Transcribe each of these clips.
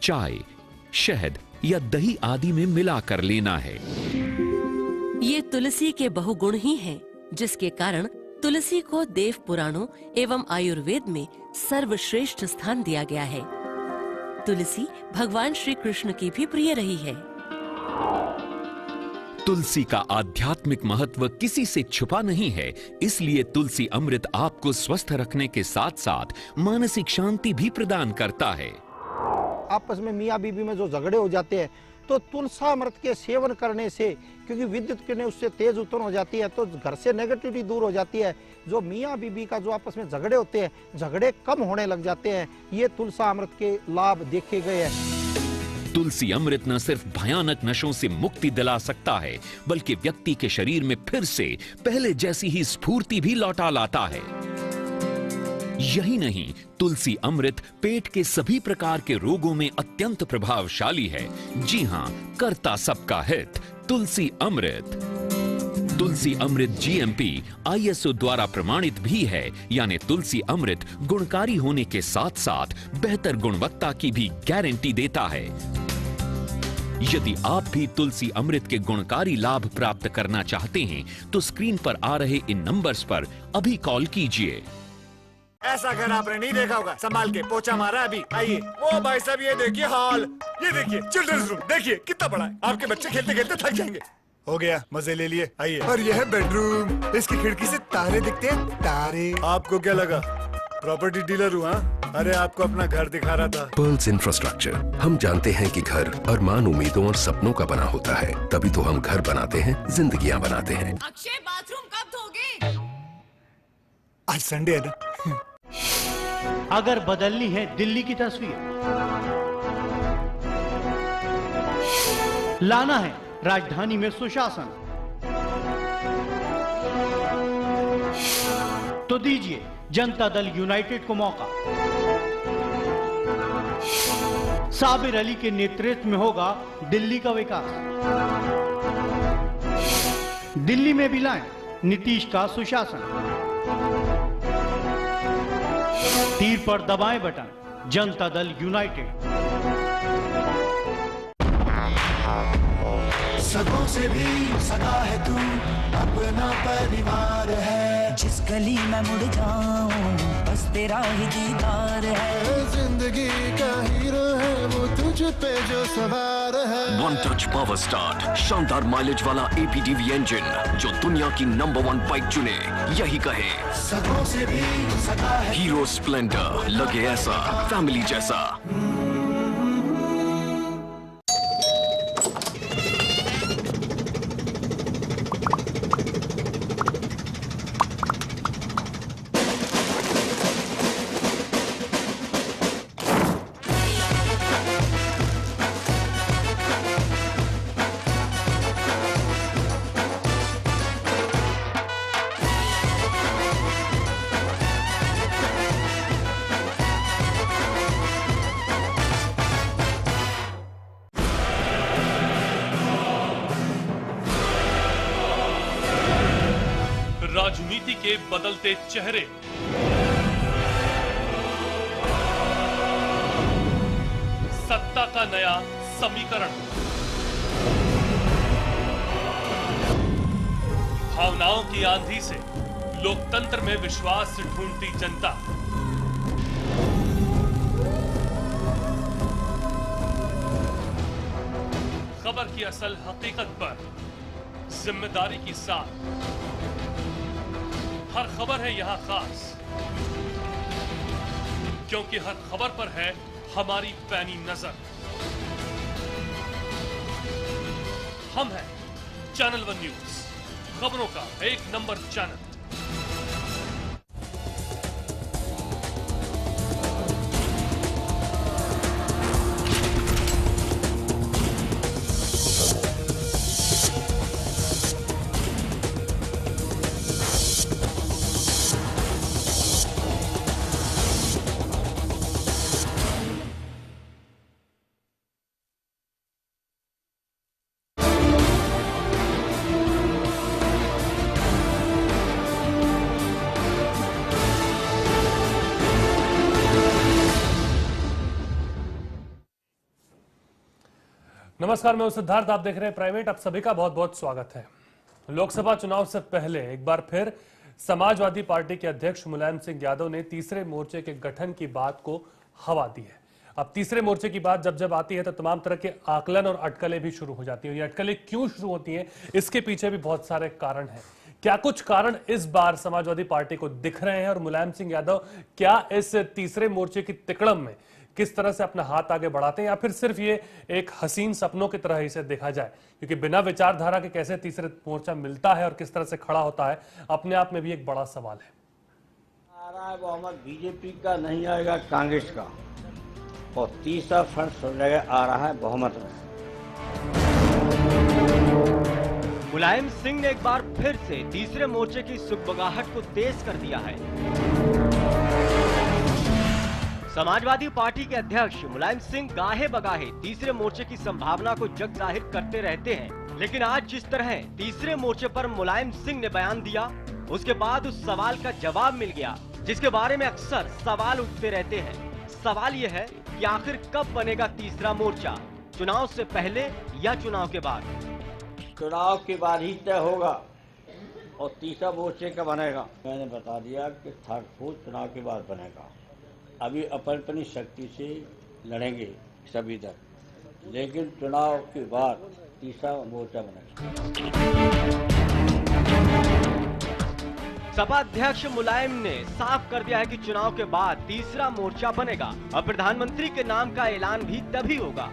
चाय, शहद या दही आदि में मिलाकर लेना है। ये तुलसी के बहुगुण ही हैं, जिसके कारण तुलसी को देव पुराणों एवं आयुर्वेद में सर्वश्रेष्ठ स्थान दिया गया है। तुलसी भगवान श्री कृष्ण की भी प्रिय रही है। तुलसी का आध्यात्मिक महत्व किसी से छुपा नहीं है, इसलिए तुलसी अमृत आपको स्वस्थ रखने के साथ साथ मानसिक शांति भी प्रदान करता है। आपस में मियाँ बीबी में जो झगड़े हो जाते हैं तो तुलसा अमृत के सेवन करने से, क्योंकि विद्युत किरणें उससे तेज उत्पन्न हो जाती है, तो घर से नेगेटिविटी दूर हो जाती है। जो मियाँ बीबी का जो आपस में झगड़े होते हैं, झगड़े कम होने लग जाते हैं। ये तुलसा अमृत के लाभ देखे गए हैं। तुलसी अमृत न सिर्फ भयानक नशों से मुक्ति दिला सकता है, बल्कि व्यक्ति के शरीर में फिर से पहले जैसी ही स्फूर्ति भी लौटा लाता है। यही नहीं, तुलसी अमृत पेट के सभी प्रकार के रोगों में अत्यंत प्रभावशाली है। जी हां, करता सबका हित तुलसी अमृत। तुलसी अमृत GMP ISO द्वारा प्रमाणित भी है, यानी तुलसी अमृत गुणकारी होने के साथ साथ बेहतर गुणवत्ता की भी गारंटी देता है। यदि आप भी तुलसी अमृत के गुणकारी लाभ प्राप्त करना चाहते हैं, तो स्क्रीन पर आ रहे इन नंबर्स पर अभी कॉल कीजिए। ऐसा घर आपने नहीं देखा होगा, संभाल के पोछा मारा अभी। आइए, ओ भाई साहब ये देखिए हॉल, ये देखिए चिल्ड्रंस रूम, देखिए कितना बड़ा है। आपके बच्चे खेलते खेलते थक जाएंगे। हो गया, मजे ले लिए। आइए, और यह है बेडरूम, इसकी खिड़की से तारे दिखते हैं, तारे। आपको क्या लगा प्रॉपर्टी डीलर हूँ? अरे आपको अपना घर दिखा रहा था। पर्ल्स इंफ्रास्ट्रक्चर, हम जानते हैं कि घर अरमान, उम्मीदों और सपनों का बना होता है, तभी तो हम घर बनाते हैं, जिंदगियां बनाते हैं। अक्षय बाथरूम कब धोगे? आज संडे है ना। अगर बदलनी है दिल्ली की तस्वीर, लाना है राजधानी में सुशासन, तो दीजिए जनता दल यूनाइटेड को मौका। साबिर अली के नेतृत्व में होगा दिल्ली का विकास। दिल्ली में भी लाएं नीतीश का सुशासन। तीर पर दबाएं बटन, जनता दल यूनाइटेड। सगों से भी सगा है तू, अपना परिवार है। जिस गली में मुड़ जाऊं बस तेरा ही दीदार है। जिंदगी का हीरो है वो तुझ पे जो सवार है। वन टच पावर स्टार्ट, शानदार माइलेज वाला APDV इंजन, जो दुनिया की नंबर 1 बाइक चुने, यही कहे सगों से भी सगा है। हीरो स्प्लेंडर, लगे ऐसा फैमिली जैसा। राजनीति के बदलते चेहरे, सत्ता का नया समीकरण, भावनाओं की आंधी से लोकतंत्र में विश्वास ढूंढती जनता, खबर की असल हकीकत पर जिम्मेदारी के साथ हर खबर है यहां खास, क्योंकि हर खबर पर है हमारी पैनी नजर। हम हैं चैनल 1 न्यूज, खबरों का एक नंबर चैनल। नमस्कार, मैं हूं सिद्धार्थ, आप देख रहे हैं प्राइवेट। आप सभी का बहुत बहुत स्वागत है। लोकसभा चुनाव से पहले एक बार फिर समाजवादी पार्टी के अध्यक्ष मुलायम सिंह यादव ने तीसरे मोर्चे के गठन की बात को हवा दी है। अब तीसरे मोर्चे की बात जब आती है तो तमाम तरह के आकलन और अटकलें भी शुरू हो जाती हैं। ये अटकलें क्यों शुरू होती हैं, इसके पीछे भी बहुत सारे कारण हैं। क्या कुछ कारण इस बार समाजवादी पार्टी को दिख रहे हैं और मुलायम सिंह यादव क्या इस तीसरे मोर्चे की तिकड़म में किस तरह से अपना हाथ आगे बढ़ाते हैं, या फिर सिर्फ ये एक हसीन सपनों की तरह इसे देखा जाए? क्योंकि बिना विचारधारा के कैसे तीसरे मोर्चा मिलता है और किस तरह से खड़ा होता है, अपने आप में भी एक बड़ा सवाल है। आ रहा है बहुमत बीजेपी का, नहीं आएगा कांग्रेस का, और तीसरा फ्रंट जगह आ रहा है बहुमत में। मुलायम सिंह ने एक बार फिर से तीसरे मोर्चे की सुगबगाहट को तेज कर दिया है। समाजवादी पार्टी के अध्यक्ष मुलायम सिंह गाहे बगाहे तीसरे मोर्चे की संभावना को जग जाहिर करते रहते हैं, लेकिन आज जिस तरह तीसरे मोर्चे पर मुलायम सिंह ने बयान दिया, उसके बाद उस सवाल का जवाब मिल गया जिसके बारे में अक्सर सवाल उठते रहते हैं। सवाल यह है कि आखिर कब बनेगा तीसरा मोर्चा, चुनाव से पहले या चुनाव के बाद? चुनाव के बाद ही तय होगा और तीसरा मोर्चे का बनेगा। मैंने बता दिया कि थर्ड फोर्थ चुनाव के बाद बनेगा। अभी अपनी शक्ति से लड़ेंगे सभी दल, लेकिन चुनाव के बाद तीसरा मोर्चा बनेगा। सपा अध्यक्ष मुलायम ने साफ कर दिया है कि चुनाव के बाद तीसरा मोर्चा बनेगा और प्रधानमंत्री के नाम का ऐलान भी तभी होगा।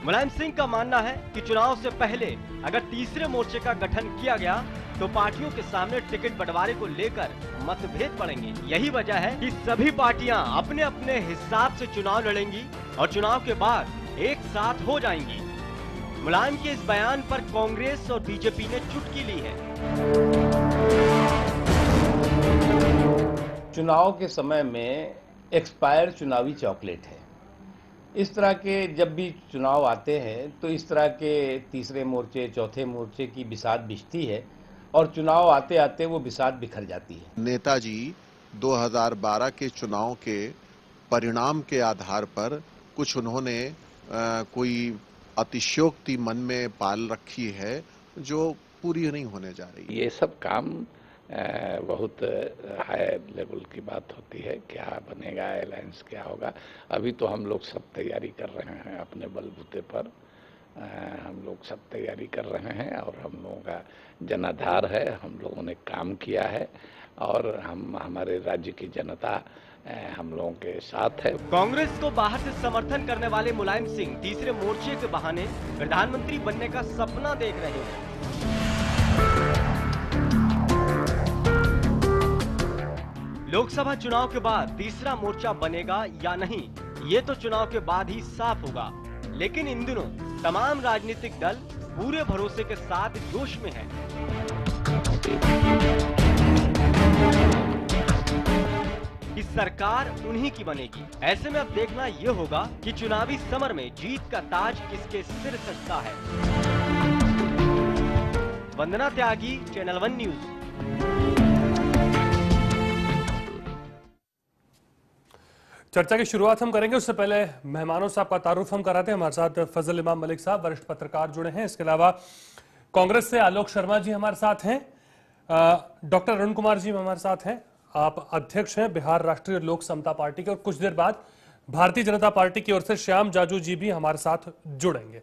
मुलायम सिंह का मानना है कि चुनाव से पहले अगर तीसरे मोर्चे का गठन किया गया तो पार्टियों के सामने टिकट बंटवारे को लेकर मतभेद बढ़ेंगे। यही वजह है कि सभी पार्टियां अपने अपने हिसाब से चुनाव लड़ेंगी और चुनाव के बाद एक साथ हो जाएंगी। मुलायम के इस बयान पर कांग्रेस और बीजेपी ने चुटकी ली है। चुनाव के समय में एक्सपायर चुनावी चॉकलेट है। इस तरह के जब भी चुनाव आते हैं तो इस तरह के तीसरे मोर्चे चौथे मोर्चे की बिसात बिछती है और चुनाव आते आते वो बिसात बिखर जाती है। नेताजी 2012 के चुनाव के परिणाम के आधार पर कुछ उन्होंने कोई अतिशयोक्ति मन में पाल रखी है जो पूरी नहीं होने जा रही। ये सब काम बहुत हाई लेवल की बात होती है, क्या बनेगा, अलायंस क्या होगा। अभी तो हम लोग सब तैयारी कर रहे हैं अपने बलबूते पर, हम लोग सब तैयारी कर रहे हैं और हम लोगों का जनाधार है, हम लोगों ने काम किया है और हमारे राज्य की जनता हम लोगों के साथ है। कांग्रेस को बाहर से समर्थन करने वाले मुलायम सिंह तीसरे मोर्चे के बहाने प्रधानमंत्री बनने का सपना देख रहे हैं। लोकसभा चुनाव के बाद तीसरा मोर्चा बनेगा या नहीं, ये तो चुनाव के बाद ही साफ होगा। लेकिन इन दिनों तमाम राजनीतिक दल पूरे भरोसे के साथ जोश में हैं। कि सरकार उन्हीं की बनेगी। ऐसे में अब देखना ये होगा कि चुनावी समर में जीत का ताज किसके सिर सजता है। वंदना त्यागी, चैनल 1 न्यूज। चर्चा की शुरुआत हम करेंगे, उससे पहले मेहमानों से आपका तारुफ हम कराते हैं। हमारे साथ फजल इमाम मलिक साहब वरिष्ठ पत्रकार जुड़े हैं। इसके अलावा कांग्रेस से आलोक शर्मा जी हमारे साथ हैं, डॉक्टर अरुण कुमार जी हमारे साथ हैं, आप अध्यक्ष हैं बिहार राष्ट्रीय लोक समता पार्टी के, और कुछ देर बाद भारतीय जनता पार्टी की ओर से श्याम जाजू जी भी हमारे साथ जुड़ेंगे।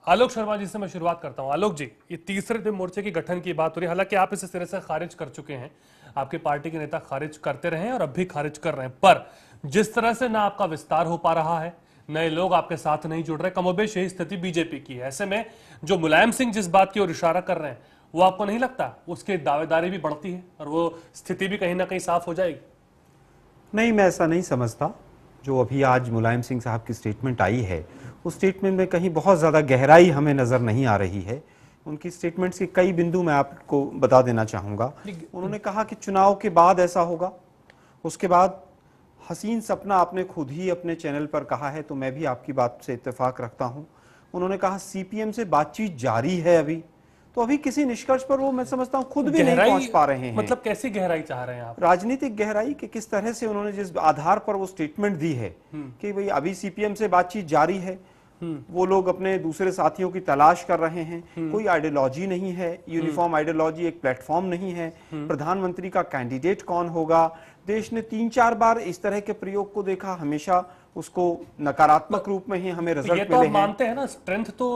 आलोक शर्मा जी से मैं शुरुआत करता हूं। आलोक जी, ये तीसरे मोर्चे की गठन की बात हो रही है, हालांकि आप इसे सिरे से खारिज कर चुके हैं, आपके पार्टी के नेता खारिज करते रहे हैं और अब भी खारिज कर रहे हैं, पर जिस तरह से ना आपका विस्तार हो पा रहा है, नए लोग आपके साथ नहीं जुड़ रहे, कमोबेश यही स्थिति बीजेपी की है। ऐसे में जो मुलायम सिंह जिस बात की ओर इशारा कर रहे हैं, वो आपको नहीं लगता उसकी दावेदारी भी बढ़ती है और वो स्थिति भी कहीं ना कहीं साफ हो जाएगी? नहीं, मैं ऐसा नहीं समझता। जो अभी आज मुलायम सिंह साहब की स्टेटमेंट आई है, उस स्टेटमेंट में कहीं बहुत ज़्यादा गहराई हमें नज़र नहीं आ रही है। उनकी स्टेटमेंट्स के कई बिंदु मैं आपको बता देना चाहूँगा। उन्होंने कहा कि चुनाव के बाद ऐसा होगा, उसके बाद हसीन सपना आपने खुद ही अपने चैनल पर कहा है, तो मैं भी आपकी बात से इत्तेफाक रखता हूँ। उन्होंने कहा सीपीएम से बातचीत जारी है अभी, तो अभी किसी निष्कर्ष पर वो मैं समझता हूँ खुद भी नहीं पहुंच पा रहे हैं। मतलब कैसी गहराई चाह रहे हैं आप? राजनीतिक गहराई कि किस तरह से उन्होंने जिस आधार पर वो स्टेटमेंट दी है कि भाई अभी सीपीएम से बातचीत जारी है, वो लोग अपने दूसरे साथियों की तलाश कर रहे हैं। कोई आइडियोलॉजी नहीं है, यूनिफॉर्म आइडियोलॉजी, एक प्लेटफॉर्म नहीं है। प्रधानमंत्री का कैंडिडेट कौन होगा, देश ने 3-4 बार इस तरह के प्रयोग को देखा, हमेशा उसको नकारात्मक रूप में ही हमें रिजल्ट ये तो मिले आप मानते हैं ना, स्ट्रेंथ तो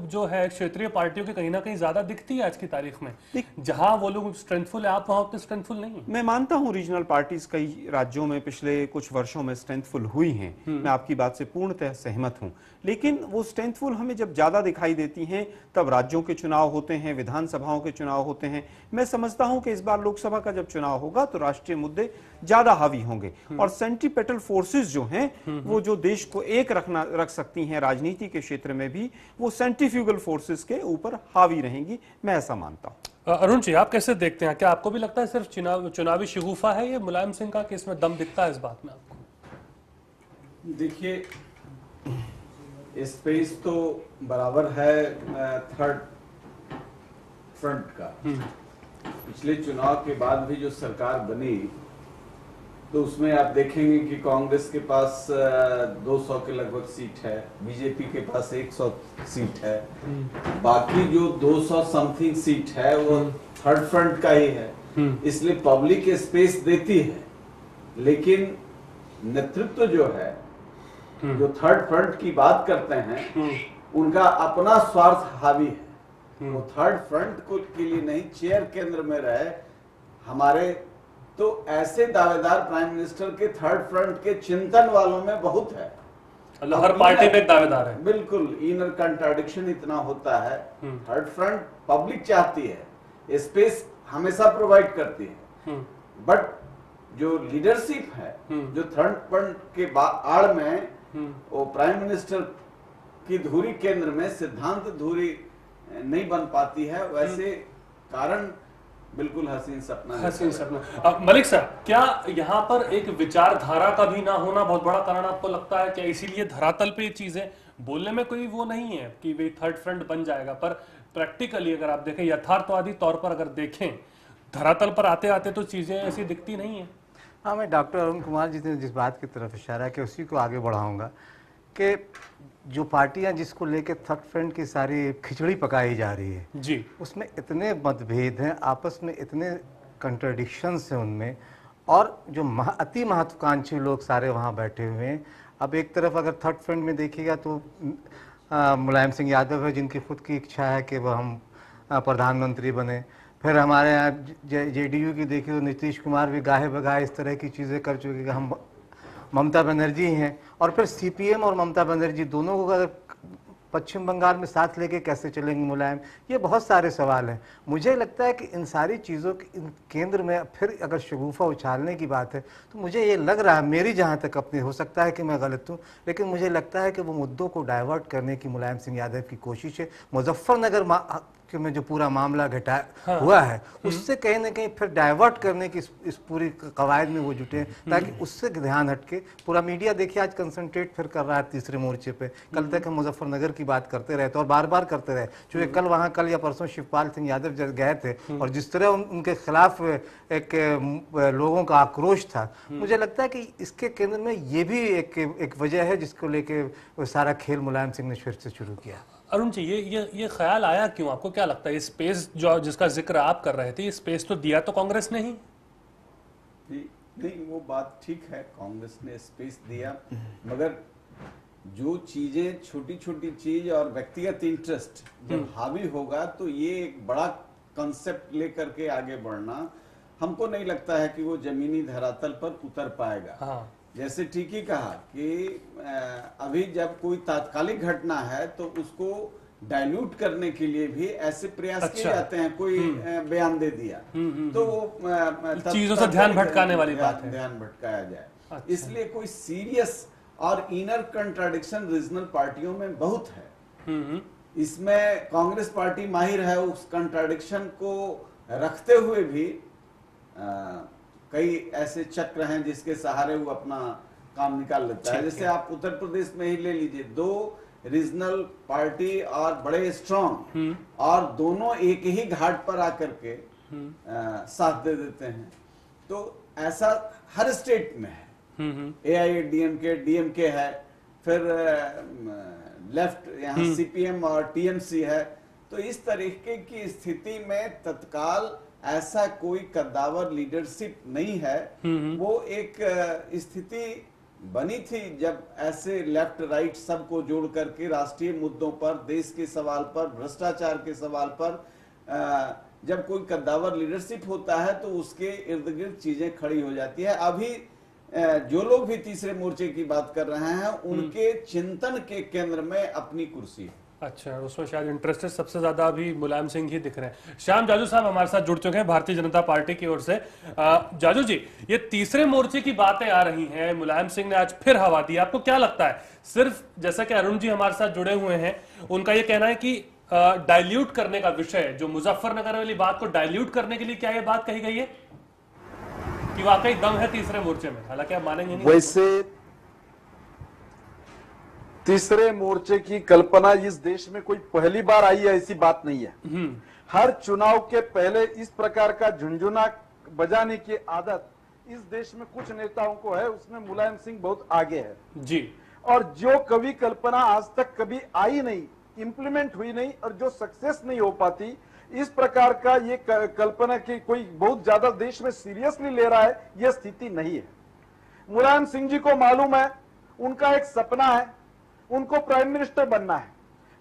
जो है क्षेत्रीय पार्टियों की कहीं ना कहीं ज्यादा दिखती है आज की तारीख में। जहां वो लोग स्ट्रेंथफुल है, आप वहां उतने स्ट्रेंथफुल नहीं। मैं मानता हूं रीजनल पार्टीज कई राज्यों में पिछले कुछ वर्षों में स्ट्रेंथफुल हुई हैं, मैं आपकी बात से पूर्णतः सहमत हूं, लेकिन वो स्ट्रेंथफुल हमें जब ज्यादा दिखाई देती हैं तब राज्यों के चुनाव होते हैं, विधानसभाओं के चुनाव होते हैं। मैं समझता हूं कि इस बार लोकसभा का जब चुनाव होगा तो राष्ट्रीय मुद्दे ज्यादा हावी होंगे और सेंट्रीपेटल फोर्सेस जो हैं वो जो देश को एक रख सकती हैं राजनीति के क्षेत्र में भी, वो सेंट्रीफ्यूगल फोर्सेस के ऊपर हावी रहेंगी, मैं ऐसा मानता हूं। अरुण जी, आप कैसे देखते हैं? क्या आपको भी लगता है सिर्फ चुनावी शगुफा है ये मुलायम सिंह का, कि इसमें दम दिखता है इस बात में आपको? देखिए, स्पेस तो बराबर है थर्ड फ्रंट का। पिछले चुनाव के बाद भी जो सरकार बनी तो उसमें आप देखेंगे कि कांग्रेस के पास 200 के लगभग सीट है, बीजेपी के पास 100 सीट है, बाकी जो 200 समथिंग सीट है वो थर्ड फ्रंट का ही है। इसलिए पब्लिक स्पेस देती है, लेकिन नेतृत्व जो है, जो थर्ड फ्रंट की बात करते हैं, उनका अपना स्वार्थ हावी है। वो थर्ड फ्रंट को के लिए नहीं, चेयर केंद्र में रहे हमारे, तो ऐसे दावेदार प्राइम मिनिस्टर के थर्ड फ्रंट के चिंतन वालों में बहुत है। हर पार्टी में दावेदार है। बिल्कुल, इनर कंट्राडिक्शन इतना होता है। थर्ड फ्रंट पब्लिक चाहती है, स्पेस हमेशा प्रोवाइड करती है, बट जो लीडरशिप है, जो थर्ड फ्रंट के आड़ में वो प्राइम मिनिस्टर की धुरी केंद्र में सिद्धांत धुरी नहीं बन पाती है, वैसे कारण बिल्कुल हसीन सपना। मलिक साहब, क्या यहाँ पर एक विचारधारा का भी ना होना बहुत बड़ा कारण आपको लगता है? क्या इसीलिए धरातल पे ये चीजें बोलने में कोई वो नहीं है कि वे थर्ड फ्रंट बन जाएगा, पर प्रैक्टिकली अगर आप देखें, यथार्थवादी तौर पर अगर देखें, धरातल पर आते आते तो चीजें ऐसी दिखती नहीं है। हाँ, मैं डॉक्टर अरुण कुमार जी ने जिस बात की तरफ इशारा किया उसी को आगे बढ़ाऊंगा कि जो पार्टियां जिसको लेके थर्ड फ्रंट की सारी खिचड़ी पकाई जा रही है जी, उसमें इतने मतभेद हैं, आपस में इतने कंट्राडिक्शंस हैं उनमें, और जो अति महत्वाकांक्षी लोग सारे वहाँ बैठे हुए हैं। अब एक तरफ अगर थर्ड फ्रंट में देखिएगा तो मुलायम सिंह यादव है, जिनकी खुद की इच्छा है कि वह हम प्रधानमंत्री बने। फिर हमारे यहाँ जेडीयू की देखिए तो नीतीश कुमार भी गाहे बगाहे इस तरह की चीज़ें कर चुके कि हम ममता बनर्जी हैं, और फिर सीपीएम और ममता बनर्जी दोनों को अगर पश्चिम बंगाल में साथ लेके कैसे चलेंगे मुलायम, ये बहुत सारे सवाल हैं। मुझे लगता है कि इन सारी चीज़ों के केंद्र में फिर अगर शगुफा उछालने की बात है तो मुझे ये लग रहा है, मेरी जहाँ तक अपनी, हो सकता है कि मैं गलत हूँ, लेकिन मुझे लगता है कि वो मुद्दों को डाइवर्ट करने की मुलायम सिंह यादव की कोशिश है। मुजफ्फरनगर में जो पूरा मामला हुआ है उससे कहीं ना कहीं फिर डाइवर्ट करने की इस पूरी कवायद में वो जुटे हैं, ताकि उससे ध्यान हटके पूरा मीडिया देखिए आज कंसंट्रेट फिर कर रहा है तीसरे मोर्चे पे। कल तक हम मुजफ्फरनगर की बात करते रहे थे और बार बार करते रहे, क्योंकि कल या परसों शिवपाल सिंह यादव जब गए थे और जिस तरह उनके खिलाफ एक लोगों का आक्रोश था, मुझे लगता है कि इसके केंद्र में ये भी एक वजह है जिसको लेके सारा खेल मुलायम सिंह ने फिर से शुरू किया। अरुण जी, ये ख्याल आया क्यों? आपको क्या लगता है ये स्पेस जो जिसका जिक्र आप कर रहे थे, ये स्पेस तो दिया तो कांग्रेस ने ही? नहीं, वो बात ठीक है, कांग्रेस ने स्पेस दिया, मगर जो चीजें छोटी छोटी चीज और व्यक्तिगत इंटरेस्ट जब हावी होगा तो ये एक बड़ा कंसेप्ट लेकर के आगे बढ़ना, हमको नहीं लगता है कि वो जमीनी धरातल पर उतर पाएगा। जैसे ठीक ही कहा कि अभी जब कोई तात्कालिक घटना है तो उसको डाइल्यूट करने के लिए भी ऐसे प्रयास किए जाते हैं। कोई बयान दे दिया तो वो चीजों से ध्यान भटकाने वाली बात है, ध्यान भटकाया जाए। इसलिए कोई सीरियस और इनर कंट्राडिक्शन रीजनल पार्टियों में बहुत है। इसमें कांग्रेस पार्टी माहिर है उस कंट्राडिक्शन को रखते हुए भी कई ऐसे चक्र हैं जिसके सहारे वो अपना काम निकाल लेता है। जैसे आप उत्तर प्रदेश में ही ले लीजिए, दो रीजनल पार्टी और बड़े स्ट्रॉन्ग, और दोनों एक ही घाट पर आकर के साथ दे देते हैं। तो ऐसा हर स्टेट में है। AIADMK, DMK है, फिर लेफ्ट, यहाँ सीपीएम और टीएमसी है। तो इस तरीके की स्थिति में तत्काल ऐसा कोई कद्दावर लीडरशिप नहीं है। वो एक स्थिति बनी थी जब ऐसे लेफ्ट राइट सबको जोड़ करके राष्ट्रीय मुद्दों पर, देश के सवाल पर, भ्रष्टाचार के सवाल पर जब कोई कद्दावर लीडरशिप होता है तो उसके इर्द गिर्द चीजें खड़ी हो जाती है। अभी जो लोग भी तीसरे मोर्चे की बात कर रहे हैं उनके चिंतन के केंद्र में अपनी कुर्सी है। अच्छा, उसमें शायद इंटरेस्टेड सबसे ज्यादा अभी मुलायम सिंह ही दिख रहे हैं। श्याम जाजू साहब हमारे साथ जुड़ चुके हैं भारतीय जनता पार्टी की ओर से। जाजू जी, ये तीसरे मोर्चे की बातें आ रही हैं, मुलायम सिंह ने आज फिर हवा दी, आपको क्या लगता है? सिर्फ जैसा कि अरुण जी हमारे साथ जुड़े हुए हैं, उनका ये कहना है कि डाइल्यूट करने का विषय, जो मुजफ्फरनगर वाली बात को डाइल्यूट करने के लिए क्या ये बात कही गई है कि वाकई दम है तीसरे मोर्चे में? हालांकि आप मानेंगे नहीं। वैसे तीसरे मोर्चे की कल्पना इस देश में कोई पहली बार आई है ऐसी बात नहीं है। हर चुनाव के पहले इस प्रकार का झुंझुना बजाने की आदत इस देश में कुछ नेताओं को है, उसमें मुलायम सिंह बहुत आगे है जी। और जो कभी कल्पना आज तक कभी आई नहीं, इंप्लीमेंट हुई नहीं और जो सक्सेस नहीं हो पाती, इस प्रकार का ये कल्पना की कोई बहुत ज्यादा देश में सीरियसली ले रहा है, यह स्थिति नहीं है। मुलायम सिंह जी को मालूम है, उनका एक सपना है, उनको प्राइम मिनिस्टर बनना है,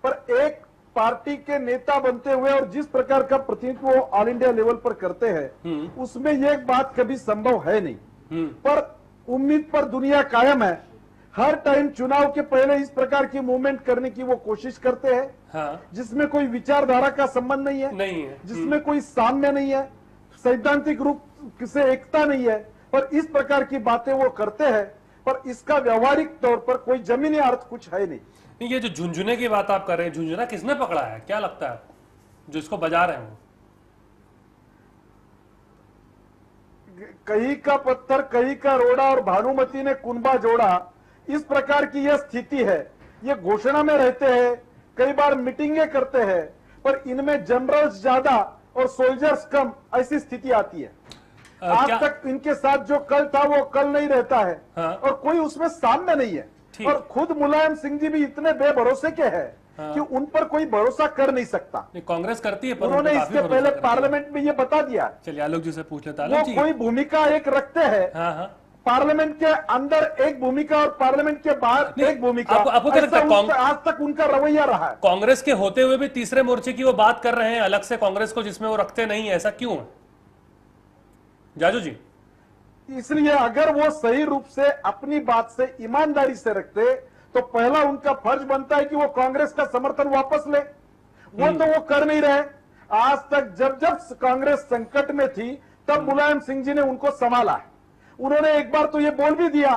पर एक पार्टी के नेता बनते हुए और जिस प्रकार का प्रतिनिधित्व वो ऑल इंडिया लेवल पर करते हैं उसमें यह बात कभी संभव है नहीं। पर उम्मीद पर दुनिया कायम है। हर टाइम चुनाव के पहले इस प्रकार की मूवमेंट करने की वो कोशिश करते हैं। हाँ। जिसमें कोई विचारधारा का संबंध नहीं है, जिसमें कोई साम्य नहीं है, सैद्धांतिक रूप से एकता नहीं है, पर इस प्रकार की बातें वो करते हैं, पर इसका व्यवहारिक तौर पर कोई जमीनी अर्थ कुछ है नहीं। ये जो झुंझुने की बात आप कर रहे हैं, झुंझुना किसने पकड़ा है, क्या लगता है जो इसको बजा रहे हैं? कहीं का पत्थर कहीं का रोड़ा और भानुमति ने कुंबा जोड़ा, इस प्रकार की यह स्थिति है। ये घोषणा में रहते हैं, कई बार मीटिंगें करते हैं, पर इनमें जनरल्स ज्यादा और सोल्जर्स कम, ऐसी स्थिति आती है। आज तक इनके साथ जो कल था वो कल नहीं रहता है। हाँ। और कोई उसमें सामने नहीं है। और खुद मुलायम सिंह जी भी इतने बेभरोसे के हैं कि उन पर कोई भरोसा कर नहीं सकता। कांग्रेस करती है, पर उन्होंने इसके पहले पार्लियामेंट में ये बता दिया। चलिए आलोक जी से पूछ लेता वो कोई भूमिका एक रखते हैं। पार्लियामेंट के अंदर एक भूमिका और पार्लियामेंट के बाहर एक भूमिका। आपको क्या लगता है आज तक उनका रवैया रहा है? कांग्रेस के होते हुए भी तीसरे मोर्चे की वो बात कर रहे हैं अलग से कांग्रेस को, जिसमें वो रखते नहीं, ऐसा क्यों है जाजू जी? इसलिए अगर वो सही रूप से अपनी बात से ईमानदारी से रखते तो पहला उनका फर्ज बनता है कि वो कांग्रेस का समर्थन वापस ले। वो तो वो कर नहीं रहे। आज तक जब जब कांग्रेस संकट में थी तब मुलायम सिंह जी ने उनको संभाला है। उन्होंने एक बार तो ये बोल भी दिया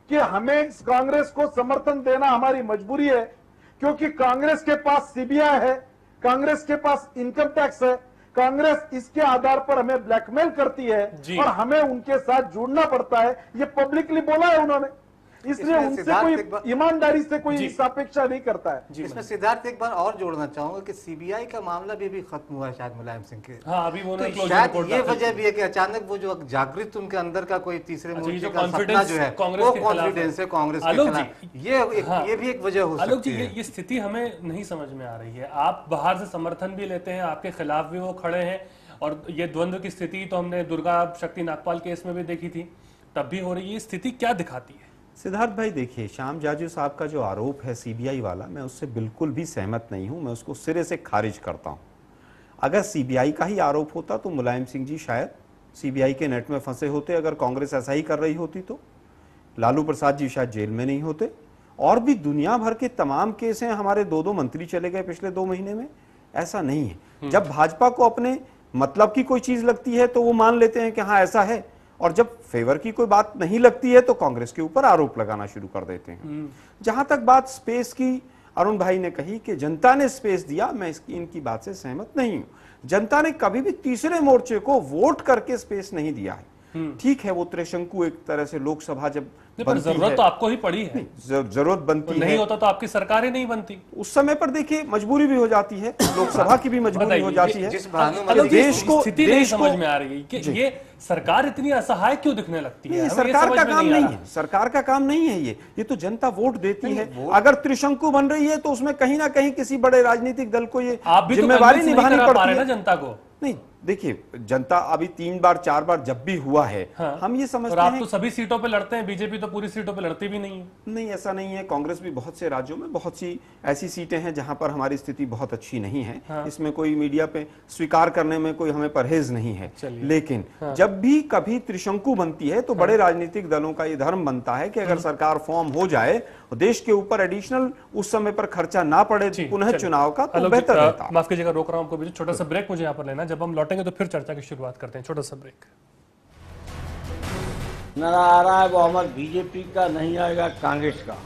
कि हमें कांग्रेस को समर्थन देना हमारी मजबूरी है, क्योंकि कांग्रेस के पास सीबीआई है, कांग्रेस के पास इनकम टैक्स है, कांग्रेस इसके आधार पर हमें ब्लैकमेल करती है और हमें उनके साथ जुड़ना पड़ता है। ये पब्लिकली बोला है उन्होंने। इसलिए उनसे कोई ईमानदारी से कोई अपेक्षा नहीं करता है। इसमें सिद्धार्थ एक बार और जोड़ना चाहूंगा कि सीबीआई का मामला भी खत्म हुआ है शायद मुलायम सिंह के। हाँ, अभी तो शायद ये वजह भी है कि अचानक वो जो जागृत उनके अंदर का कोई तीसरे मोर्चे का सपना जो है वो कॉन्फिडेंस है कांग्रेस के खिलाफ, ये भी एक वजह हो सकती है। ये स्थिति हमें नहीं समझ में आ रही है। आप बाहर से समर्थन भी लेते हैं, आपके खिलाफ भी वो खड़े हैं, और ये द्वंद्व की स्थिति तो हमने दुर्गा शक्ति नागपाल केस में भी देखी थी, तब भी हो रही है। स्थिति क्या दिखाती है? सिद्धार्थ भाई देखिए, श्याम जाजू साहब का जो आरोप है सीबीआई वाला, मैं उससे बिल्कुल भी सहमत नहीं हूं। मैं उसको सिरे से खारिज करता हूं। अगर सीबीआई का ही आरोप होता तो मुलायम सिंह जी शायद सीबीआई के नेट में फंसे होते। अगर कांग्रेस ऐसा ही कर रही होती तो लालू प्रसाद जी शायद जेल में नहीं होते। और भी दुनिया भर के तमाम केस हैं। हमारे 2 मंत्री चले गए पिछले 2 महीने में। ऐसा नहीं है। जब भाजपा को अपने मतलब की कोई चीज लगती है तो वो मान लेते हैं कि हाँ ऐसा है, और जब फेवर की कोई बात नहीं लगती है तो कांग्रेस के ऊपर आरोप लगाना शुरू कर देते हैं। जहां तक बात स्पेस की अरुण भाई ने कही कि जनता ने स्पेस दिया, मैं इनकी बात से सहमत नहीं हूं। जनता ने कभी भी तीसरे मोर्चे को वोट करके स्पेस नहीं दिया है। ठीक है, वो त्रिशंकु एक तरह से लोकसभा जब पर जरूरत तो आपको ही पड़ी है, जरूरत बनती है, नहीं होता तो आपकी सरकार ही नहीं बनती। उस समय पर देखिए मजबूरी भी हो जाती है, लोकसभा की भी मजबूरी हो जाती है। देश को स्थिति नहीं समझ में आ रही है कि ये सरकार इतनी असहाय क्यों दिखने लगती है। सरकार का काम नहीं है, सरकार का काम नहीं है ये तो जनता वोट देती है। अगर त्रिशंकु बन रही है तो उसमें कहीं ना कहीं किसी बड़े राजनीतिक दल को ये जिम्मेवारी निभानी पड़ती है जनता को। नहीं देखिए, जनता अभी 3 बार 4 बार जब भी हुआ है, हाँ। हम ये समझते हैं, आप तो सभी सीटों पे लड़ते हैं, बीजेपी तो पूरी सीटों पे लड़ती भी नहीं है। नहीं, ऐसा नहीं है। कांग्रेस भी बहुत से राज्यों में बहुत सी ऐसी सीटें हैं जहां पर हमारी स्थिति बहुत अच्छी नहीं है। हाँ। इसमें कोई मीडिया पे स्वीकार करने में कोई हमें परहेज नहीं है। लेकिन हाँ। जब भी कभी त्रिशंकु बनती है तो बड़े राजनीतिक दलों का ये धर्म बनता है कि अगर सरकार फॉर्म हो जाए और देश के ऊपर एडिशनल उस समय पर खर्चा ना पड़े पुनः चुनाव का, तो बेहतर रहता। माफ कीजिएगा, रोक रहा हूं आपको, छोटा सा ब्रेक मुझे यहाँ पर लेना। जब हम लौटेंगे तो फिर चर्चा की शुरुआत करते हैं। छोटा सा ब्रेक। नारा आ रहा है बहुमत बीजेपी का, नहीं आएगा कांग्रेस का,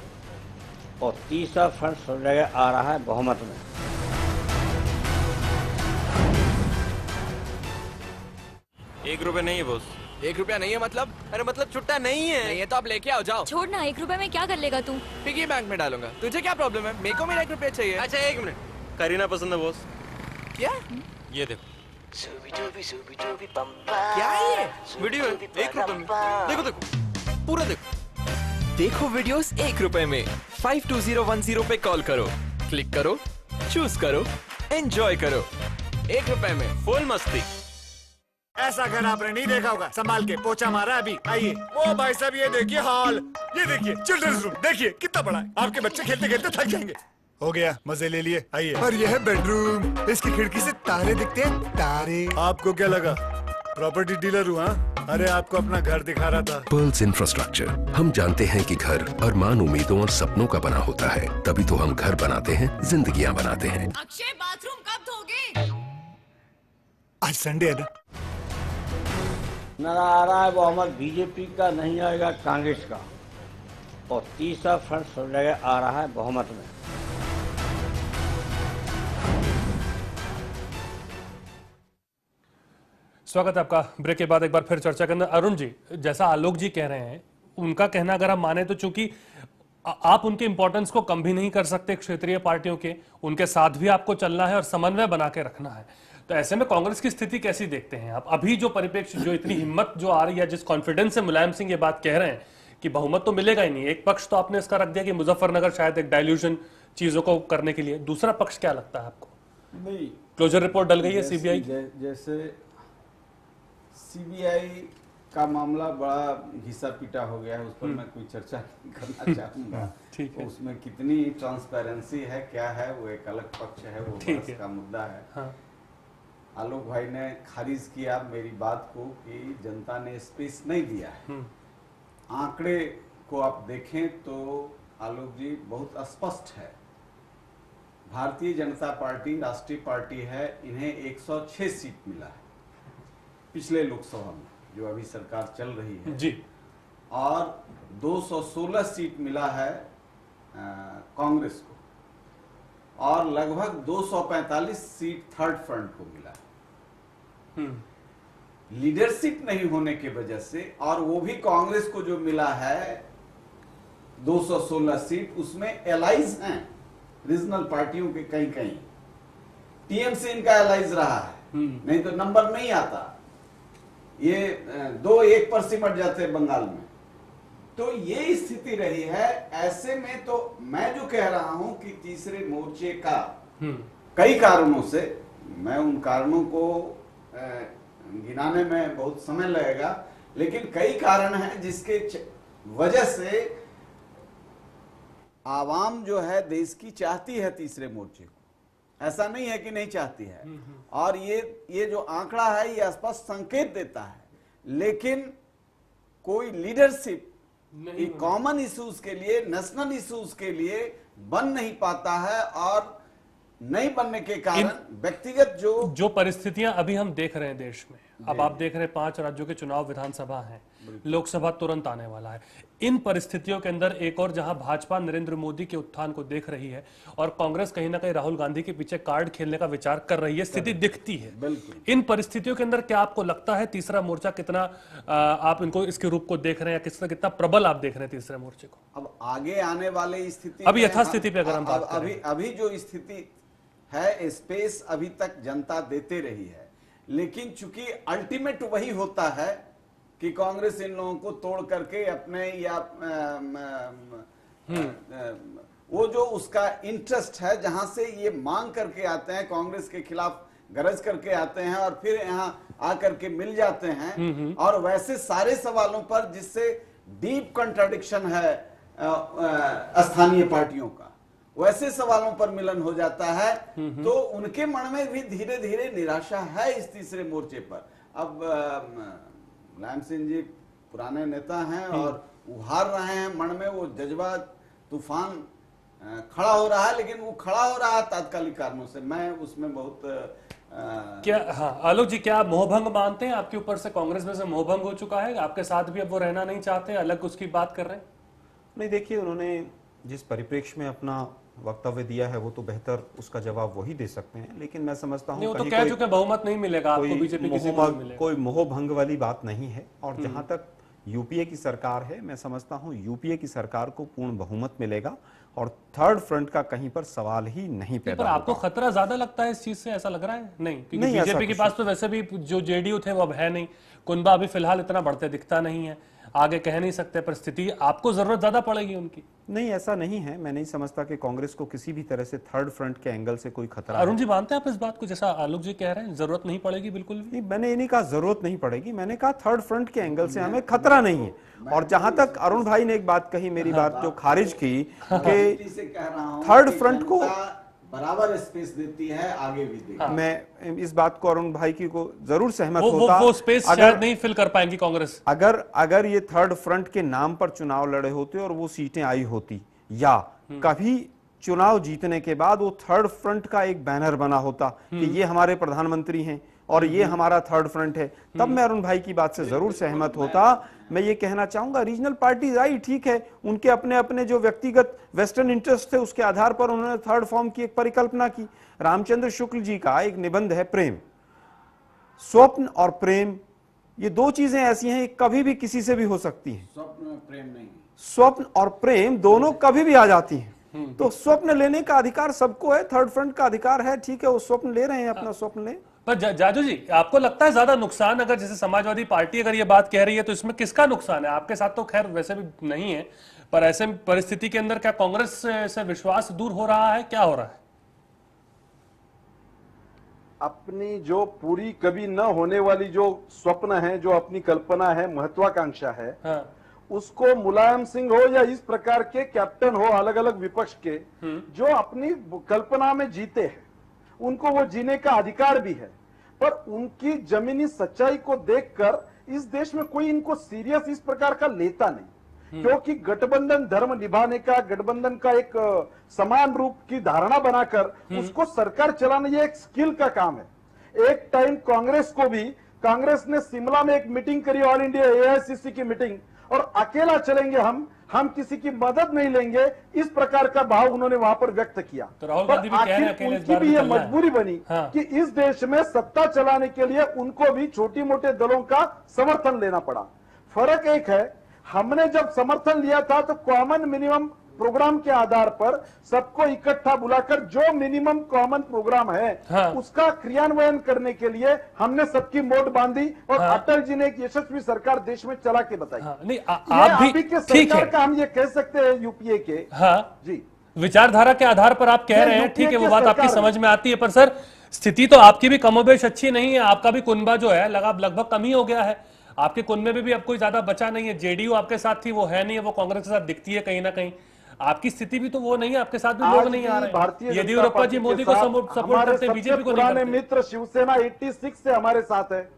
और तीसरा फ्रंट आ रहा है बहुमत में। ₹1 नहीं है बॉस। ₹1 नहीं है मतलब? अरे मतलब छुट्टा नहीं है। नहीं है तो आप लेके आओ, जाओ। छोड़ ना, ₹1 में क्या कर लेगा तू? पिगी बैंक में डालूंगा। तुझे क्या प्रॉब्लम है? मेरे को मेरा ₹1 चाहिए। अच्छा 1 मिनट, करीना पसंद है बॉस। क्या? ये देखो। क्या है ये? वीडियो है ₹1 में। देखो देखो पूरा देखो। देखो वीडियोस ₹1 में। 52010 पे कॉल करो, क्लिक करो, चूज करो, एंजॉय करो। ₹1 में फुल मस्ती। ऐसा घर आपने नहीं देखा होगा, संभाल के पोछा मारा अभी। आइए। वो भाई साहब ये देखिए हॉल, ये देखिए चिल्ड्रंस रूम, देखिए कितना बड़ा है। आपके बच्चे खेलते खेलते थक जाएंगे। हो गया, मजे ले लिए। आइए। और यह है बेडरूम, इसकी खिड़की से तारे दिखते हैं, तारे। आपको क्या लगा प्रॉपर्टी डीलर हुआ? अरे आपको अपना घर दिखा रहा था। पर्ल्स इंफ्रास्ट्रक्चर, हम जानते हैं कि घर अरमान, उम्मीदों और सपनों का बना होता है, तभी तो हम घर बनाते हैं, जिंदगियां बनाते हैं। अक्षय बाथरूम कब धोगे? आज संडे है ना। नारा आ रहा है बहुमत बीजेपी का, नहीं आएगा कांग्रेस का, और तीसरा फ्रंट आ रहा है बहुमत में। स्वागत है आपका। ब्रेक के बाद एक बार फिर चर्चा के अंदर। अरुण जी, जैसा आलोक जी कह रहे हैं, उनका कहना अगर हम माने तो चूंकि आप उनके इंपॉर्टेंस को कम भी नहीं कर सकते क्षेत्रीय पार्टियों के, उनके साथ भी आपको चलना है और समन्वय बना के रखना है, तो ऐसे में कांग्रेस की स्थिति कैसी देखते हैं आप? अभी जो परिप्रेक्ष्य, जो इतनी हिम्मत जो आ रही है, जिस कॉन्फिडेंस से मुलायम सिंह ये बात कह रहे हैं कि बहुमत तो मिलेगा ही नहीं, एक पक्ष तो आपने इसका रख दिया कि मुजफ्फरनगर शायद एक डाइल्यूशन चीजों को करने के लिए, दूसरा पक्ष क्या लगता है आपको? नहीं, क्लोजर रिपोर्ट डल गई है सीबीआई। जैसे सीबीआई का मामला बड़ा घिसा पीटा हो गया है, उस पर मैं कोई चर्चा नहीं करना चाहूंगा। ठीक है। उसमें कितनी ट्रांसपेरेंसी है, क्या है, वो एक अलग पक्ष है, वो बहस का मुद्दा है। हाँ। आलोक भाई ने खारिज किया मेरी बात को कि जनता ने स्पेस नहीं दिया है। आंकड़े को आप देखें तो आलोक जी बहुत स्पष्ट है। भारतीय जनता पार्टी राष्ट्रीय पार्टी है, इन्हें 106 सीट मिला है पिछले लोकसभा में, जो अभी सरकार चल रही है जी, और 216 सीट मिला है कांग्रेस को, और लगभग 245 सीट थर्ड फ्रंट को मिला है। लीडरशिप नहीं होने की वजह से, और वो भी कांग्रेस को जो मिला है 216 सीट, उसमें एलाइज हैं रीजनल पार्टियों के कहीं कहीं। टीएमसी इनका एलाइज रहा है, नहीं तो नंबर नहीं आता, ये 2-1 पर सिमट जाते बंगाल में। तो ये स्थिति रही है। ऐसे में तो मैं जो कह रहा हूं कि तीसरे मोर्चे का कई कारणों से, मैं उन कारणों को गिनाने में बहुत समय लगेगा, लेकिन कई कारण हैं जिसके वजह से आवाम जो है देश की चाहती है तीसरे मोर्चे को, ऐसा नहीं है कि नहीं चाहती है। और ये जो आंकड़ा है ये स्पष्ट संकेत देता है, लेकिन कोई लीडरशिप कॉमन इश्यूज के लिए, नेशनल इश्यूज के लिए बन नहीं पाता है, और नहीं बनने के कारण व्यक्तिगत जो परिस्थितियां अभी हम देख रहे हैं देश में, अब आप देख रहे हैं 5 राज्यों के चुनाव, विधानसभा है, लोकसभा तुरंत आने वाला है, इन परिस्थितियों के अंदर एक और जहां भाजपा नरेंद्र मोदी के उत्थान को देख रही है और कांग्रेस कहीं ना कहीं राहुल गांधी के पीछे कार्ड खेलने का विचार कर रही है, स्थिति दिखती है। इन परिस्थितियों के अंदर क्या आपको लगता है तीसरा मोर्चा कितना आप इनको इसके रूप को देख रहे हैं, कितना प्रबल आप देख रहे हैं तीसरे मोर्चे को? अब आगे आने वाले स्थिति, अभी यथास्थिति पे अगर हम बात करें, अभी जो स्थिति है, स्पेस अभी तक जनता देते रही है, लेकिन चूंकि अल्टीमेट वही होता है कि कांग्रेस इन लोगों को तोड़ करके अपने या वो जो उसका इंटरेस्ट है, जहां से ये मांग करके आते हैं, कांग्रेस के खिलाफ गरज करके आते हैं और फिर यहाँ आकर के मिल जाते हैं, और वैसे सारे सवालों पर जिससे डीप कंट्राडिक्शन है स्थानीय पार्टियों का, वैसे सवालों पर मिलन हो जाता है, तो उनके मन में भी धीरे धीरे निराशा है इस तीसरे मोर्चे पर। अब मुलायम सिंह जी पुराने नेता हैं और उभार रहे हैं, मन में वो जज्बा तूफान खड़ा हो रहा है, लेकिन वो खड़ा हो रहा है तात्कालिक कारणों से। मैं उसमें बहुत क्या, हाँ आलोक जी, क्या आप मोहभंग मानते हैं? आपके ऊपर से कांग्रेस में से मोहभंग हो चुका है, आपके साथ भी अब वो रहना नहीं चाहते, अलग उसकी बात कर रहे हैं? नहीं, देखिए उन्होंने जिस परिप्रेक्ष्य में अपना वक्तव्य दिया है वो तो बेहतर उसका जवाब वही दे सकते हैं, लेकिन मैं समझता हूँ तो कह चुके बहुमत नहीं मिलेगा आपको, बीजेपी किसी को नहीं मिलेगा। कोई मोहभंग वाली बात नहीं है। और जहां तक यूपीए की सरकार है, मैं समझता हूँ यूपीए की सरकार को पूर्ण बहुमत मिलेगा और थर्ड फ्रंट का कहीं पर सवाल ही नहीं पैदा होगा। आपको खतरा ज्यादा लगता है इस चीज से, ऐसा लग रहा है? नहीं, क्योंकि बीजेपी के पास तो वैसे भी जो जेडीयू थे वो अब है नहीं, कुनबा अभी फिलहाल इतना बढ़ते दिखता नहीं है, आगे कह नहीं सकते, पर स्थिति आपको जरूरत ज्यादा पड़ेगी उनकी। नहीं, ऐसा नहीं है। मैं नहीं समझता कि कांग्रेस को किसी भी तरह से थर्ड फ्रंट के एंगल से कोई खतरा है। अरुण जी मानते हैं आप इस बात को, जैसा आलोक जी कह रहे हैं, जरूरत नहीं पड़ेगी? बिल्कुल नहीं, मैंने ये नहीं कहा जरूरत नहीं पड़ेगी, मैंने कहा थर्ड फ्रंट के एंगल से हमें खतरा नहीं है। और जहां तक अरुण भाई ने एक बात कही, मेरी बात जो खारिज की कि थर्ड फ्रंट को बराबर स्पेस देती है, आगे भी देती है। मैं इस बात को अरुण भाई की को जरूर सहमत होता। वो स्पेस शायद नहीं फिल कर पाएंगी कांग्रेस। अगर ये थर्ड फ्रंट के नाम पर चुनाव लड़े होते और वो सीटें आई होती, या कभी चुनाव जीतने के बाद वो थर्ड फ्रंट का एक बैनर बना होता कि ये हमारे प्रधानमंत्री हैं और ये हमारा थर्ड फ्रंट है, तब मैं अरुण भाई की बात से जरूर सहमत होता। मैं ये कहना चाहूंगा, रीजनल पार्टीज आई, ठीक है, उनके अपने अपने जो व्यक्तिगत वेस्टर्न इंटरेस्ट थे, उसके आधार पर उन्होंने थर्ड फॉर्म की एक परिकल्पना की। रामचंद्र शुक्ल जी का एक निबंध है प्रेम, स्वप्न और प्रेम, ये दो चीजें ऐसी हैं कभी भी किसी से भी हो सकती हैं। स्वप्न प्रेम नहीं, स्वप्न और प्रेम दोनों कभी भी आ जाती हैं। तो स्वप्न लेने का अधिकार सबको है, थर्ड फ्रंट का अधिकार है, ठीक है, वो स्वप्न ले रहे हैं, अपना स्वप्न ले। पर जाजू जी, आपको लगता है ज्यादा नुकसान, अगर जैसे समाजवादी पार्टी अगर ये बात कह रही है, तो इसमें किसका नुकसान है? आपके साथ तो खैर वैसे भी नहीं है, पर ऐसे परिस्थिति के अंदर क्या कांग्रेस से विश्वास दूर हो रहा है? क्या हो रहा है? अपनी जो पूरी कभी न होने वाली जो स्वप्न है, जो अपनी कल्पना है, महत्वाकांक्षा है, उसको मुलायम सिंह हो या इस प्रकार के कैप्टन हो अलग अलग विपक्ष के, जो अपनी कल्पना में जीते हैं, उनको वो जीने का अधिकार भी है, पर उनकी जमीनी सच्चाई को देखकर इस देश में कोई इनको सीरियस इस प्रकार का लेता नहीं, क्योंकि गठबंधन धर्म निभाने का, गठबंधन का एक समान रूप की धारणा बनाकर उसको सरकार चलाना ये एक स्किल का काम है। एक टाइम कांग्रेस को भी, कांग्रेस ने शिमला में एक मीटिंग करी, ऑल इंडिया एआईसीसी की मीटिंग, और अकेला चलेंगे हम किसी की मदद नहीं लेंगे, इस प्रकार का भाव उन्होंने वहां पर व्यक्त किया। तो राहुल गांधी भी कह रहे हैं उनकी भी ये मजबूरी बनी कि इस देश में सत्ता चलाने के लिए उनको भी छोटी मोटे दलों का समर्थन लेना पड़ा। फर्क एक है, हमने जब समर्थन लिया था तो कॉमन मिनिमम प्रोग्राम के आधार पर सबको इकट्ठा बुलाकर जो मिनिमम कॉमन प्रोग्राम है, उसका क्रियान्वयन करने के लिए हमने सबकी मोट बांधी और अटल जी ने एक यशस्वी सरकार देश में चला के बताई। नहीं, आप भी के सरकार का हम ये कह सकते हैं यूपीए के। जी, विचारधारा के आधार पर आप कह रहे हैं, ठीक है, वो बात आपकी समझ में आती है, पर सर स्थिति तो आपकी भी कमोबेश अच्छी नहीं है। आपका भी कुनबा जो है लगभग कम ही हो गया है, आपके कुनबे में भी अब कोई ज्यादा बचा नहीं है। जेडीयू आपके साथ थी, वो है नहीं है, वो कांग्रेस के साथ दिखती है कहीं ना कहीं। आपकी स्थिति भी तो वो नहीं है, आपके साथ भी लोग नहीं आ रहे। येदियुरप्पा जी मोदी को सपोर्ट करते हैं, बीजेपी को नहीं करते। मित्र शिवसेना 86 से हमारे साथ है,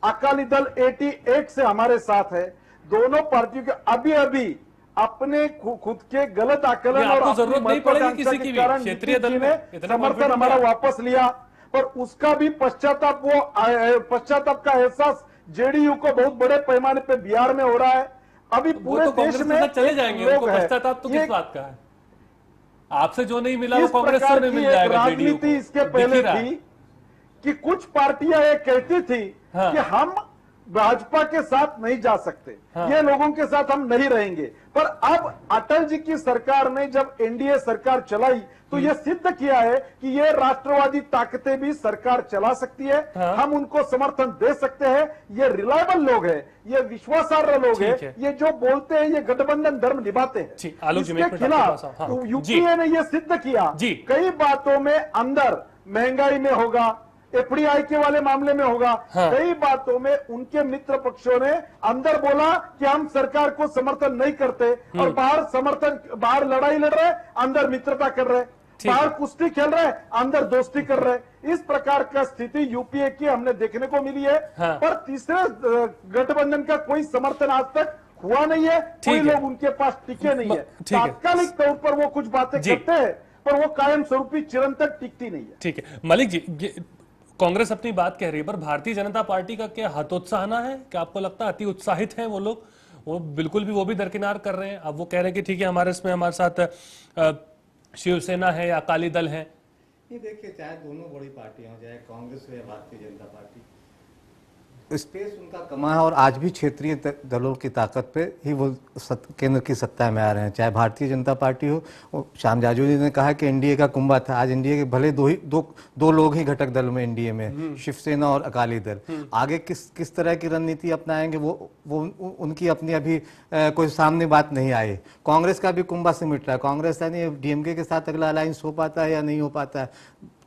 अकाली दल 88 से हमारे साथ है। दोनों पार्टियों के अभी अपने खुद के गलत आकलन और जरूरत नहीं पड़ेगी किसी की भी, क्षेत्रीय दल में समर्थन हमारा वापस लिया, पर उसका भी पश्चाताप का एहसास जेडीयू को बहुत बड़े पैमाने पे बिहार में हो रहा है। अभी वो पूरे तो देश कांग्रेस में के साथ चले जाएंगे, लोग उनको हैं। पश्चाताप तो ये किस बात का है? आपसे जो नहीं मिला वो इस कांग्रेस से प्रकार नहीं की मिल एक जाएगा। जेडीयू राजनीति को इसके दिख पहले ही रहा है। थी कि कुछ पार्टियां ये कहती थी हाँ। कि हम भाजपा के साथ नहीं जा सकते, हाँ। ये लोगों के साथ हम नहीं रहेंगे। पर अब अटल जी की सरकार ने जब एनडीए सरकार चलाई तो ये सिद्ध किया है कि ये राष्ट्रवादी ताकतें भी सरकार चला सकती है। हाँ। हम उनको समर्थन दे सकते हैं। ये रिलायबल लोग हैं, ये विश्वासार्ह लोग ठीक हैं, है। ये जो बोलते हैं ये गठबंधन धर्म निभाते हैं। आलोक जी, मैं एक इसके मिनट आपके पास खिलाफ आऊं। हाँ। तो यूपीए ने ये सिद्ध किया कई बातों में, अंदर महंगाई में होगा, एफडीआई के वाले मामले में होगा, हाँ। कई बातों में उनके मित्र पक्षों ने अंदर बोला कि हम सरकार को समर्थन नहीं करते और बाहर लड़ाई लड़ रहे, अंदर मित्रता कर रहे, बाहर कुश्ती खेल रहे, अंदर दोस्ती कर रहे। इस प्रकार का स्थिति यूपीए की हमने देखने को मिली है। हाँ। पर तीसरे गठबंधन का कोई समर्थन आज तक हुआ नहीं है, कोई लोग उनके पास टिके नहीं है। तात्कालिक तौर पर वो कुछ बातें करते हैं पर वो कायम स्वरूपी चिरंतन टिकती नहीं है। ठीक है मलिक जी, कांग्रेस अपनी बात कह रही है, पर भारतीय जनता पार्टी का क्या हतोत्साहना है? क्या आपको लगता है अति उत्साहित हैं वो लोग? वो बिल्कुल भी वो भी दरकिनार कर रहे हैं। अब वो कह रहे हैं कि ठीक है हमारे साथ शिवसेना है या अकाली दल है। ये देखिए, चाहे दोनों बड़ी पार्टियां हो, चाहे कांग्रेस हो या भारतीय जनता पार्टी, स्पेस उनका कमा है और आज भी क्षेत्रीय दलों की ताकत पे ही वो केंद्र की सत्ता में आ रहे हैं। चाहे भारतीय जनता पार्टी हो, श्याम जाजू जी ने कहा कि एनडीए का कुंभा था, आज एनडीए के भले दो लोग ही घटक दल में एनडीए में, शिवसेना और अकाली दल। आगे किस तरह की रणनीति अपनाएंगे वो उनकी अपनी अभी कोई सामने बात नहीं आई। कांग्रेस का भी कुंभा सिमट रहा है, कांग्रेस यानी डीएमके के साथ अगला अलायंस हो पाता है या नहीं हो पाता है।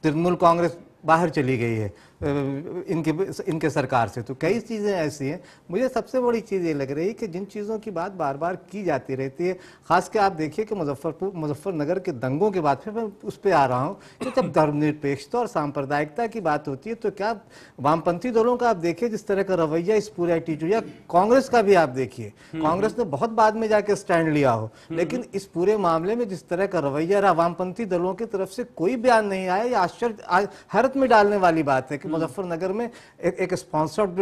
तृणमूल कांग्रेस बाहर चली गई है इनके सरकार से, तो कई चीज़ें ऐसी हैं। मुझे सबसे बड़ी चीज़ ये लग रही है कि जिन चीज़ों की बात बार बार की जाती रहती है, खास के आप देखिए कि मुजफ्फरनगर के दंगों के बाद फिर मैं उस पर आ रहा हूँ कि जब धर्मनिरपेक्षता और सांप्रदायिकता की बात होती है तो क्या वामपंथी दलों का आप देखिए जिस तरह का रवैया, इस पूरे एटीट्यूड, या कांग्रेस का भी आप देखिए, कांग्रेस ने बहुत बाद में जाके स्टैंड लिया हो, लेकिन इस पूरे मामले में जिस तरह का रवैया रहा वामपंथी दलों की तरफ से कोई बयान नहीं आया। ये आश्चर्य, हैरत में डालने वाली बात है कि मुजफ्फरनगर में एक स्पॉन्सर्ड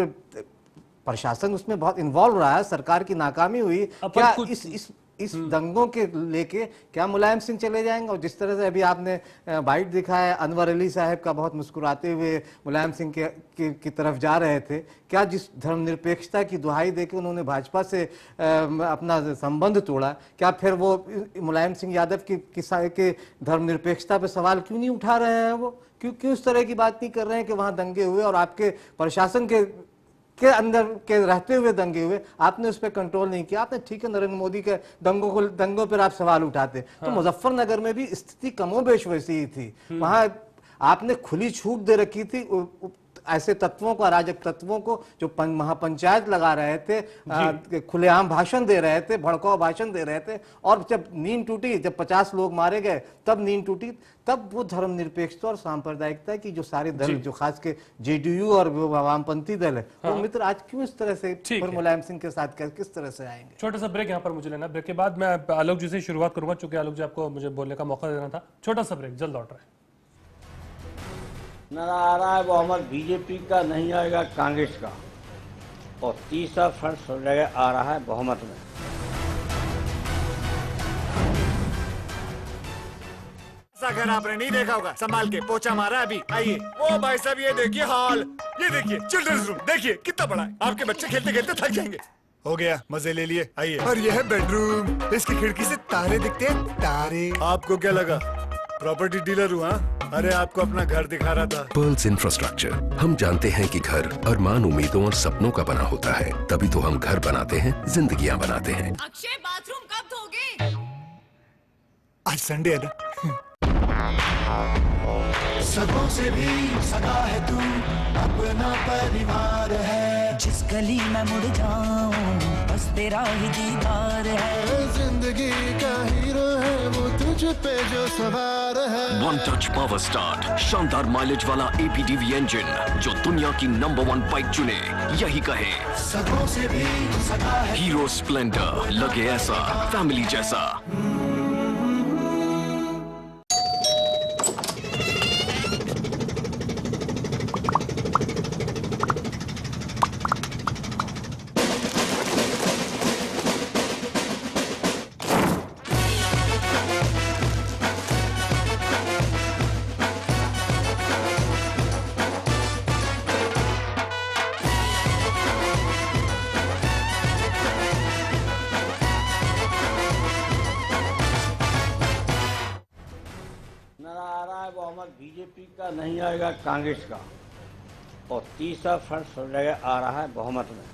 प्रशासन उसमें बहुत इन्वॉल्व रहा है, सरकार की नाकामी हुई। क्या इस दंगों के लेके क्या मुलायम सिंह चले जाएंगे? और जिस तरह से अभी आपने बाइट दिखाया अनवर अली साहब का, बहुत मुस्कुराते हुए मुलायम सिंह की तरफ जा रहे थे, क्या जिस धर्मनिरपेक्षता की दुहाई देके उन्होंने भाजपा से अपना संबंध तोड़ा, क्या फिर वो मुलायम सिंह यादव की धर्मनिरपेक्षता पे सवाल क्यों नहीं उठा रहे हैं? वो क्यों इस तरह की बात नहीं कर रहे हैं कि वहां दंगे हुए और आपके प्रशासन के अंदर के रहते हुए दंगे हुए, आपने उस पर कंट्रोल नहीं किया। आपने ठीक है नरेंद्र मोदी के दंगों पर आप सवाल उठाते, तो मुजफ्फरनगर में भी स्थिति कमोबेश वैसी ही थी। वहां आपने खुली छूट दे रखी थी ऐसे तत्वों को, अराजक तत्वों को जो महापंचायत लगा रहे थे, खुलेआम भाषण दे रहे थे, भड़काऊ भाषण दे रहे थे, और जब नींद टूटी, जब 50 लोग मारे गए तब नींद टूटी, तब वो धर्मनिरपेक्षता और सांप्रदायिकता की जो सारे दल, जो खास के जेडीयू और वामपंथी दल है, वो मित्र आज क्यों इस तरह से फिर मुलायम सिंह के साथ किस तरह से आएंगे? छोटा सा ब्रेक यहाँ पर मुझे लेना, ब्रेक के बाद मैं आलोक जी से शुरुआत करूंगा, चूंकि आलोक जी आपको मुझे बोलने का मौका देना था। छोटा सा ब्रेक, जल्द लौट रहे हैं। नजर आ रहा है बहुमत बीजेपी का नहीं आएगा, कांग्रेस का, और तीसरा फ्रंट सब जगह आ रहा है बहुमत में। ऐसा घर आपने नहीं देखा होगा, संभाल के पोछा मारा अभी। आइए, ओ भाई साहब ये देखिए हॉल, ये देखिए चिल्ड्रंस रूम, देखिए कितना बड़ा है, आपके बच्चे खेलते खेलते थक जाएंगे। हो गया, मजे ले लिए, आइए। और ये है बेडरूम, इसकी खिड़की से तारे दिखते हैं, तारे। आपको क्या लगा प्रॉपर्टी डीलर हुआ? अरे आपको अपना घर दिखा रहा था। पर्ल्स इंफ्रास्ट्रक्चर, हम जानते हैं कि घर अरमान, उम्मीदों और सपनों का बना होता है, तभी तो हम घर बनाते हैं, जिंदगियां बनाते हैं। अक्षय बाथरूम कब धोगे? आज संडे है ना। सगों से भी सगा है तू, अपना परिवार है। जिस गली में मुड़ जाऊं बस तेरा ही दीदार है। जिंदगी का हीरो है वो तुझ पे जो सवार है। वन टच पावर स्टार्ट, शानदार माइलेज वाला APDV इंजन जो दुनिया की नंबर 1 बाइक चुने, यही कहे सगों से भी सगा है। हीरो स्प्लेंडर, लगे ऐसा फैमिली जैसा। आ रहा है बहुमत बीजेपी का, नहीं आएगा कांग्रेस का, और तीसरा फ्रंट आ रहा है बहुमत में।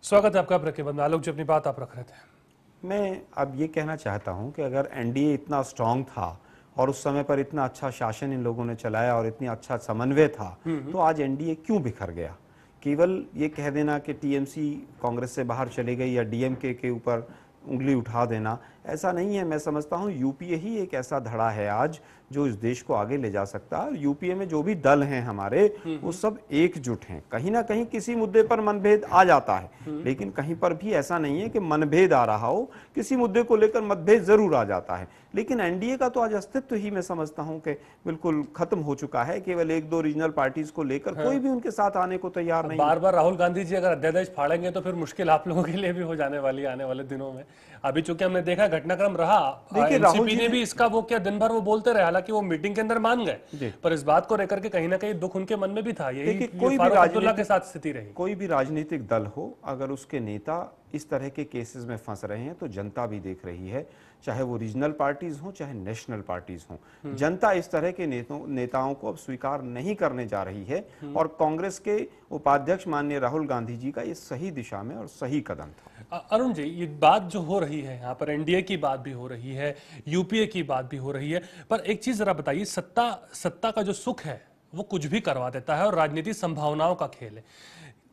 स्वागत है आपका प्रतिबंध। आलोक जी, अपनी बात आप रख रहे थे। मैं अब ये कहना चाहता हूं कि अगर एनडीए इतना स्ट्रांग था और उस समय पर इतना अच्छा शासन इन लोगों ने चलाया और इतनी अच्छा समन्वय था, तो आज एनडीए क्यों बिखर गया? केवल ये कह देना कि टीएमसी कांग्रेस से बाहर चले गई या डीएमके के ऊपर उंगली उठा देना, ऐसा नहीं है। मैं समझता हूँ यूपीए ही एक ऐसा धड़ा है आज जो इस देश को आगे ले जा सकता है। यूपीए में जो भी दल हैं हमारे, वो सब एकजुट हैं। कहीं ना कहीं किसी मुद्दे पर मनभेद आ जाता है, लेकिन कहीं पर भी ऐसा नहीं है कि मनभेद आ रहा हो। किसी मुद्दे को लेकर मतभेद जरूर आ जाता है, लेकिन एनडीए का तो आज अस्तित्व ही मैं समझता हूं कि बिल्कुल खत्म हो चुका है। केवल एक दो रीजनल पार्टीज को लेकर कोई भी उनके साथ आने को तैयार नहीं। बार बार राहुल गांधी जी अगर अध्यादेश फाड़ेंगे तो फिर मुश्किल आप लोगों के लिए भी हो जाने वाली है आने वाले दिनों में। अभी चूंकि हमने देखा घटनाक्रम रहा, एनसीपी ने भी इसका वो क्या दिन भर वो बोलते रहे, हालांकि वो मीटिंग के अंदर मान गए, पर इस बात को लेकर के कहीं ना कहीं दुख उनके मन में भी था। यही फारूक अब्दुल्ला के साथ स्थिति रही। कोई भी राजनीतिक दल हो, अगर उसके नेता इस तरह के केसेस में फंस रहे हैं तो जनता भी देख रही है, चाहे वो रीजनल पार्टीज हों चाहे नेशनल पार्टीज हों। जनता इस तरह के नेताओं को अब स्वीकार नहीं करने जा रही है, और कांग्रेस के उपाध्यक्ष माननीय राहुल गांधी जी का ये सही दिशा में और सही कदम था। अरुण जी, ये बात जो हो रही है यहाँ पर, एनडीए की बात भी हो रही है, यूपीए की बात भी हो रही है, पर एक चीज जरा बताइए, सत्ता का जो सुख है वो कुछ भी करवा देता है और राजनीति संभावनाओं का खेल है।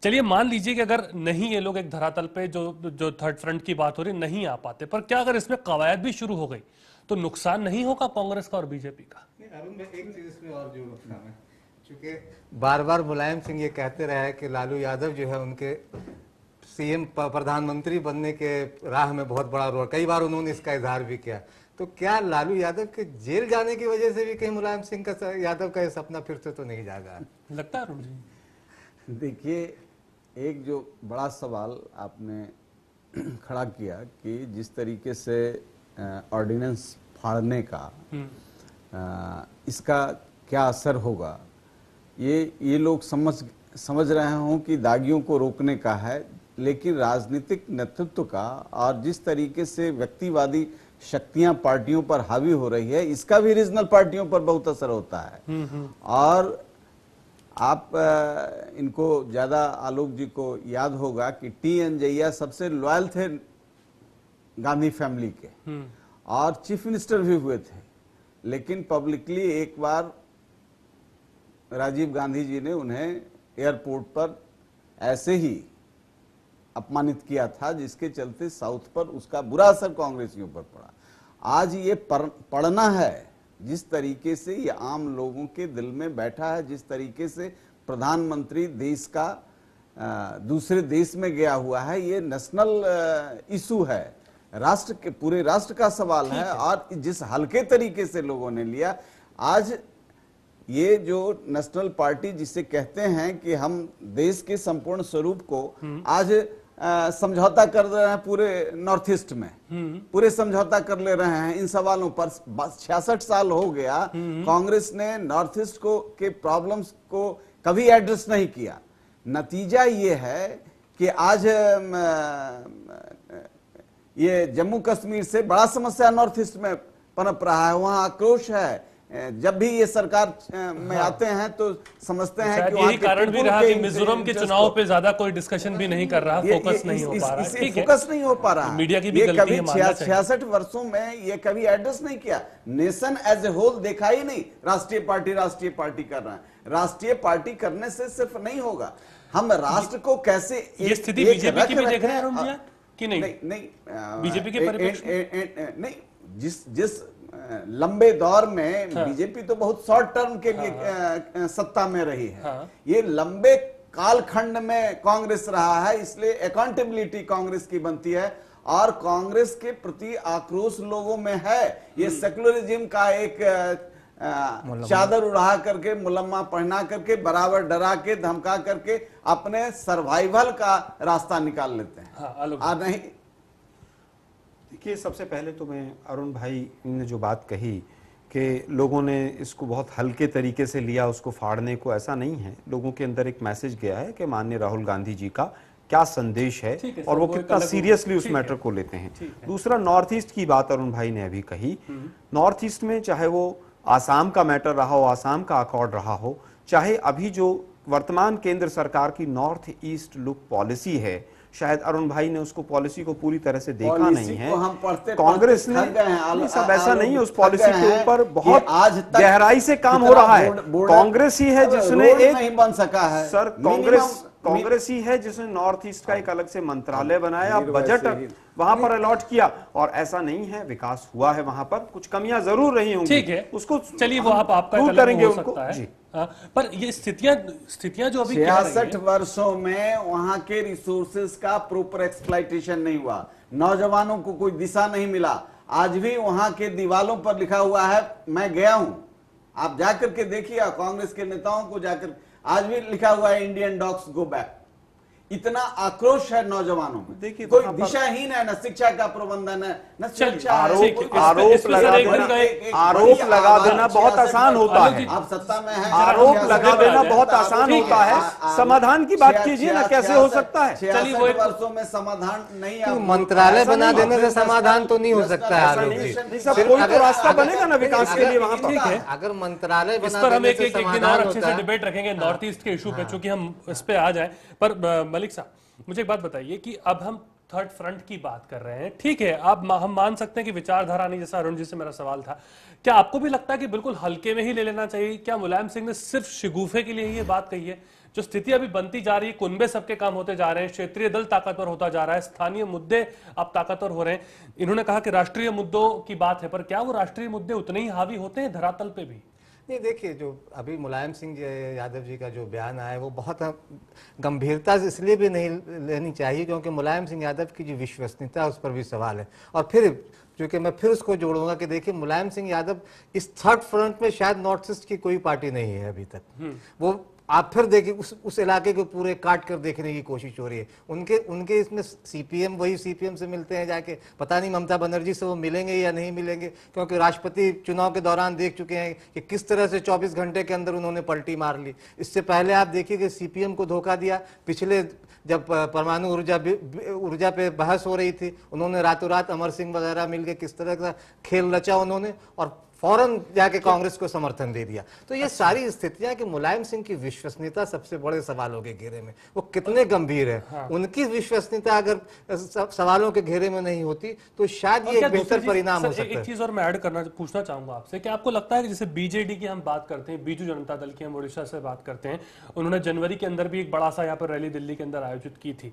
चलिए मान लीजिए कि अगर नहीं ये लोग एक धरातल पे जो थर्ड फ्रंट की बात हो रही नहीं आ पाते, पर क्या अगर इसमें कवायद भी शुरू हो गई तो नुकसान नहीं होगा कांग्रेस का और बीजेपी का? अरुण भाई, एक चीज इसमें और जो नुकसान है, क्योंकि बार बार मुलायम सिंह ये कहते रहे कि लालू यादव जो है उनके सीएम प्रधानमंत्री बनने के राह में बहुत बड़ा रोल, कई बार उन्होंने इसका इजहार भी किया। तो क्या लालू यादव के जेल जाने की वजह से भी कहीं मुलायम सिंह का यादव का सपना फिर से तो नहीं जागा? लगता है अरुण जी? देखिए, एक जो बड़ा सवाल आपने खड़ा किया कि जिस तरीके से ऑर्डिनेंस फाड़ने का इसका क्या असर होगा, ये लोग समझ रहे हों कि दागियों को रोकने का है, लेकिन राजनीतिक नेतृत्व का और जिस तरीके से व्यक्तिवादी शक्तियां पार्टियों पर हावी हो रही है, इसका भी रीजनल पार्टियों पर बहुत असर होता है। और आप इनको ज्यादा आलोक जी को याद होगा कि टी.एन. जैया सबसे लॉयल थे गांधी फैमिली के, और चीफ मिनिस्टर भी हुए थे, लेकिन पब्लिकली एक बार राजीव गांधी जी ने उन्हें एयरपोर्ट पर ऐसे ही अपमानित किया था, जिसके चलते साउथ पर उसका बुरा असर कांग्रेसियों पर पड़ा। आज ये पढ़ना है जिस तरीके से ये आम लोगों के दिल में बैठा है, जिस तरीके से प्रधानमंत्री देश का दूसरे देश में गया हुआ है, ये नेशनल इशू है, राष्ट्र के पूरे राष्ट्र का सवाल है। और जिस हल्के तरीके से लोगों ने लिया, आज ये जो नेशनल पार्टी जिसे कहते हैं कि हम देश के संपूर्ण स्वरूप को आज समझौता कर रहे हैं, पूरे नॉर्थ ईस्ट में पूरे समझौता कर ले रहे हैं इन सवालों पर। 66 साल हो गया, कांग्रेस ने नॉर्थ ईस्ट को के प्रॉब्लम्स को कभी एड्रेस नहीं किया। नतीजा ये है कि आज ये जम्मू कश्मीर से बड़ा समस्या नॉर्थ ईस्ट में पनप रहा है, वहां आक्रोश है। जब भी ये सरकार में आते हैं तो समझते हैं कि यही कारण भी रहा कि मिजोरम के चुनाव पे ज्यादा कोई डिस्कशन भी नहीं कर रहा, फोकस नहीं हो पा रहा है। फोकस नहीं हो पा रहा, मीडिया की भी गलती है, मानना चाहिए। 66 वर्षों में ये कभी एड्रेस नहीं किया, नेशन एज ए होल देखा ही नहीं। राष्ट्रीय पार्टी कर रहा है। राष्ट्रीय पार्टी करने से सिर्फ नहीं होगा, हम राष्ट्र को कैसे ये स्थिति बीजेपी की भी देख रहे हैं कि नहीं? बीजेपी के परिप्रेक्ष्य नहीं, जिस लंबे दौर में बीजेपी तो बहुत शॉर्ट टर्म के लिए सत्ता में रही है। ये लंबे कालखंड में कांग्रेस रहा है, इसलिए अकाउंटेबिलिटी कांग्रेस की बनती है और कांग्रेस के प्रति आक्रोश लोगों में है। ये सेक्युलरिज्म का एक चादर उड़ा करके, मुलम्मा पहना करके, बराबर डरा के, धमका करके अपने सर्वाइवल का रास्ता निकाल लेते हैं। नहीं, देखिए, सबसे पहले तो मैं अरुण भाई ने जो बात कही कि लोगों ने इसको बहुत हल्के तरीके से लिया, उसको फाड़ने को, ऐसा नहीं है। लोगों के अंदर एक मैसेज गया है कि माननीय राहुल गांधी जी का क्या संदेश है और वो कितना सीरियसली उस मैटर को लेते हैं। दूसरा, नॉर्थ ईस्ट की बात अरुण भाई ने अभी कही। नॉर्थ ईस्ट में चाहे वो आसाम का मैटर रहा हो, आसाम का अकॉर्ड रहा हो, चाहे अभी जो वर्तमान केंद्र सरकार की नॉर्थ ईस्ट लुक पॉलिसी है, शायद अरुण भाई ने उसको पॉलिसी को पूरी तरह से देखा नहीं है। कांग्रेस ने सब ऐसा नहीं है, उस पॉलिसी के ऊपर बहुत गहराई से काम हो रहा है। कांग्रेस ही है जिसने एक नहीं बन सका है सर, कांग्रेस ही है जिसने नॉर्थ ईस्ट का एक अलग से मंत्रालय बनाया, बजट वहां पर अलॉट किया, और ऐसा नहीं है विकास हुआ है। वहां पर कुछ कमियां जरूर रही होंगी, ठीक है, उसको चलिए वो आपका करेंगे उनको जी। पर ये स्थितियां जो अभी 66 वर्षों में वहां के रिसोर्सेज का प्रॉपर एक्सप्लॉइटेशन नहीं हुआ, नौजवानों को कोई दिशा नहीं मिला। आज भी वहां के दीवालों पर लिखा हुआ है, मैं गया हूं, आप जाकर के देखिए, कांग्रेस के नेताओं को जाकर, आज भी लिखा हुआ है इंडियन डॉग्स गो बैक। इतना आक्रोश है नौजवानों में, देखिए कोई दिशाहीन है, न शिक्षा का प्रबंधन है, न शिक्षा। आरोप लगा देना बहुत आसान होता है, आप सत्ता में हैं, आरोप लगा देना बहुत आसान होता है, समाधान की बात कीजिए ना, कैसे हो सकता है। चलिए वो वर्षों में समाधान नहीं, मंत्रालय बना देने से समाधान तो नहीं हो सकता है आरोप जी, कोई तो रास्ता बनेगा ना विकास के लिए वहां पर। ठीक है, अगर मंत्रालय बना देने से समाधान होता है, डिबेट रखेंगे नॉर्थ ईस्ट के इशू पे, चूंकि हम इस पे आ जाए। पर मलिक साहब, मुझे एक बात बताइए कि अब हम थर्ड फ्रंट की बात कर रहे हैं, ठीक है, अब हम मान सकते हैं कि विचारधारा नहीं, जैसा अरुण जी से मेरा सवाल था, क्या आपको भी लगता है कि बिल्कुल हल्के में ही ले लेना चाहिए? क्या मुलायम सिंह ने सिर्फ शिगुफे के लिए ये बात कही है? जो स्थिति अभी बनती जा रही है, कुनबे सबके काम होते जा रहे हैं, क्षेत्रीय दल ताकतवर होता जा रहा है, स्थानीय मुद्दे अब ताकतवर हो रहे हैं। इन्होंने कहा कि राष्ट्रीय मुद्दों की बात है, पर क्या वो राष्ट्रीय मुद्दे उतने ही हावी होते हैं धरातल पे भी? नहीं, देखिए, जो अभी मुलायम सिंह यादव जी का जो बयान आया है वो बहुत गंभीरता से इसलिए भी नहीं लेनी चाहिए क्योंकि मुलायम सिंह यादव की जो विश्वसनीयता उस पर भी सवाल है। और फिर क्योंकि मैं फिर उसको जोड़ूंगा कि देखिए, मुलायम सिंह यादव इस थर्ड फ्रंट में शायद नॉर्थ ईस्ट की कोई पार्टी नहीं है अभी तक। वो आप फिर देखिए, उस इलाके को पूरे काट कर देखने की कोशिश हो रही है। उनके इसमें सीपीएम, वही सीपीएम से मिलते हैं जाके, पता नहीं ममता बनर्जी से वो मिलेंगे या नहीं मिलेंगे, क्योंकि राष्ट्रपति चुनाव के दौरान देख चुके हैं कि किस तरह से 24 घंटे के अंदर उन्होंने पलटी मार ली। इससे पहले आप देखिए कि सीपीएम को धोखा दिया, पिछले जब परमाणु ऊर्जा पे बहस हो रही थी, उन्होंने रातों रात अमर सिंह वगैरह मिलकर किस तरह का खेल रचा उन्होंने, और फौरन जाके कांग्रेस को समर्थन दे दिया। तो ये सारी स्थितियां कि मुलायम सिंह की विश्वसनीयता सबसे बड़े सवालों के घेरे में, वो कितने गंभीर है। हाँ। उनकी विश्वसनीयता अगर सवालों के घेरे में नहीं होती तो शायद ये एक बेहतर परिणाम हो सकता है। एक चीज और मैं ऐड पूछना चाहूंगा आपसे कि आपको लगता है कि जैसे बीजेडी की हम बात करते हैं, बीजू जनता दल की हम उड़ीसा से बात करते हैं, उन्होंने जनवरी के अंदर भी एक बड़ा सा यहाँ पर रैली दिल्ली के अंदर आयोजित की थी,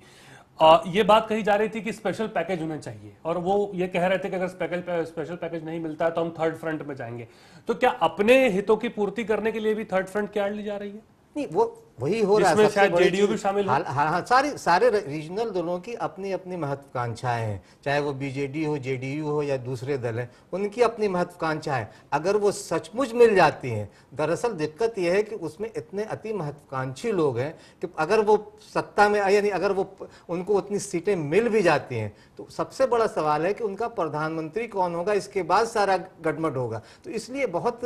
ये बात कही जा रही थी कि स्पेशल पैकेज होना चाहिए, और वो ये कह रहे थे कि अगर स्पेशल पैकेज नहीं मिलता है तो हम थर्ड फ्रंट में जाएंगे। तो क्या अपने हितों की पूर्ति करने के लिए भी थर्ड फ्रंट की आड़ ली जा रही है? नहीं, वो वही हो रहा है, शायद जेडीयू भी शामिल है। हाँ, सारे रीजनल दलों की अपनी अपनी महत्वाकांक्षाएं हैं, चाहे वो बीजेडी हो, जेडीयू हो या दूसरे दल हैं, उनकी अपनी महत्वाकांक्षाएं, अगर वो सचमुच मिल जाती हैं। दरअसल दिक्कत यह है कि उसमें इतने अति महत्वाकांक्षी लोग हैं कि अगर वो सत्ता में, यानी अगर वो उनको उतनी सीटें मिल भी जाती हैं तो सबसे बड़ा सवाल है कि उनका प्रधानमंत्री कौन होगा, इसके बाद सारा गड़बड़ होगा। तो इसलिए बहुत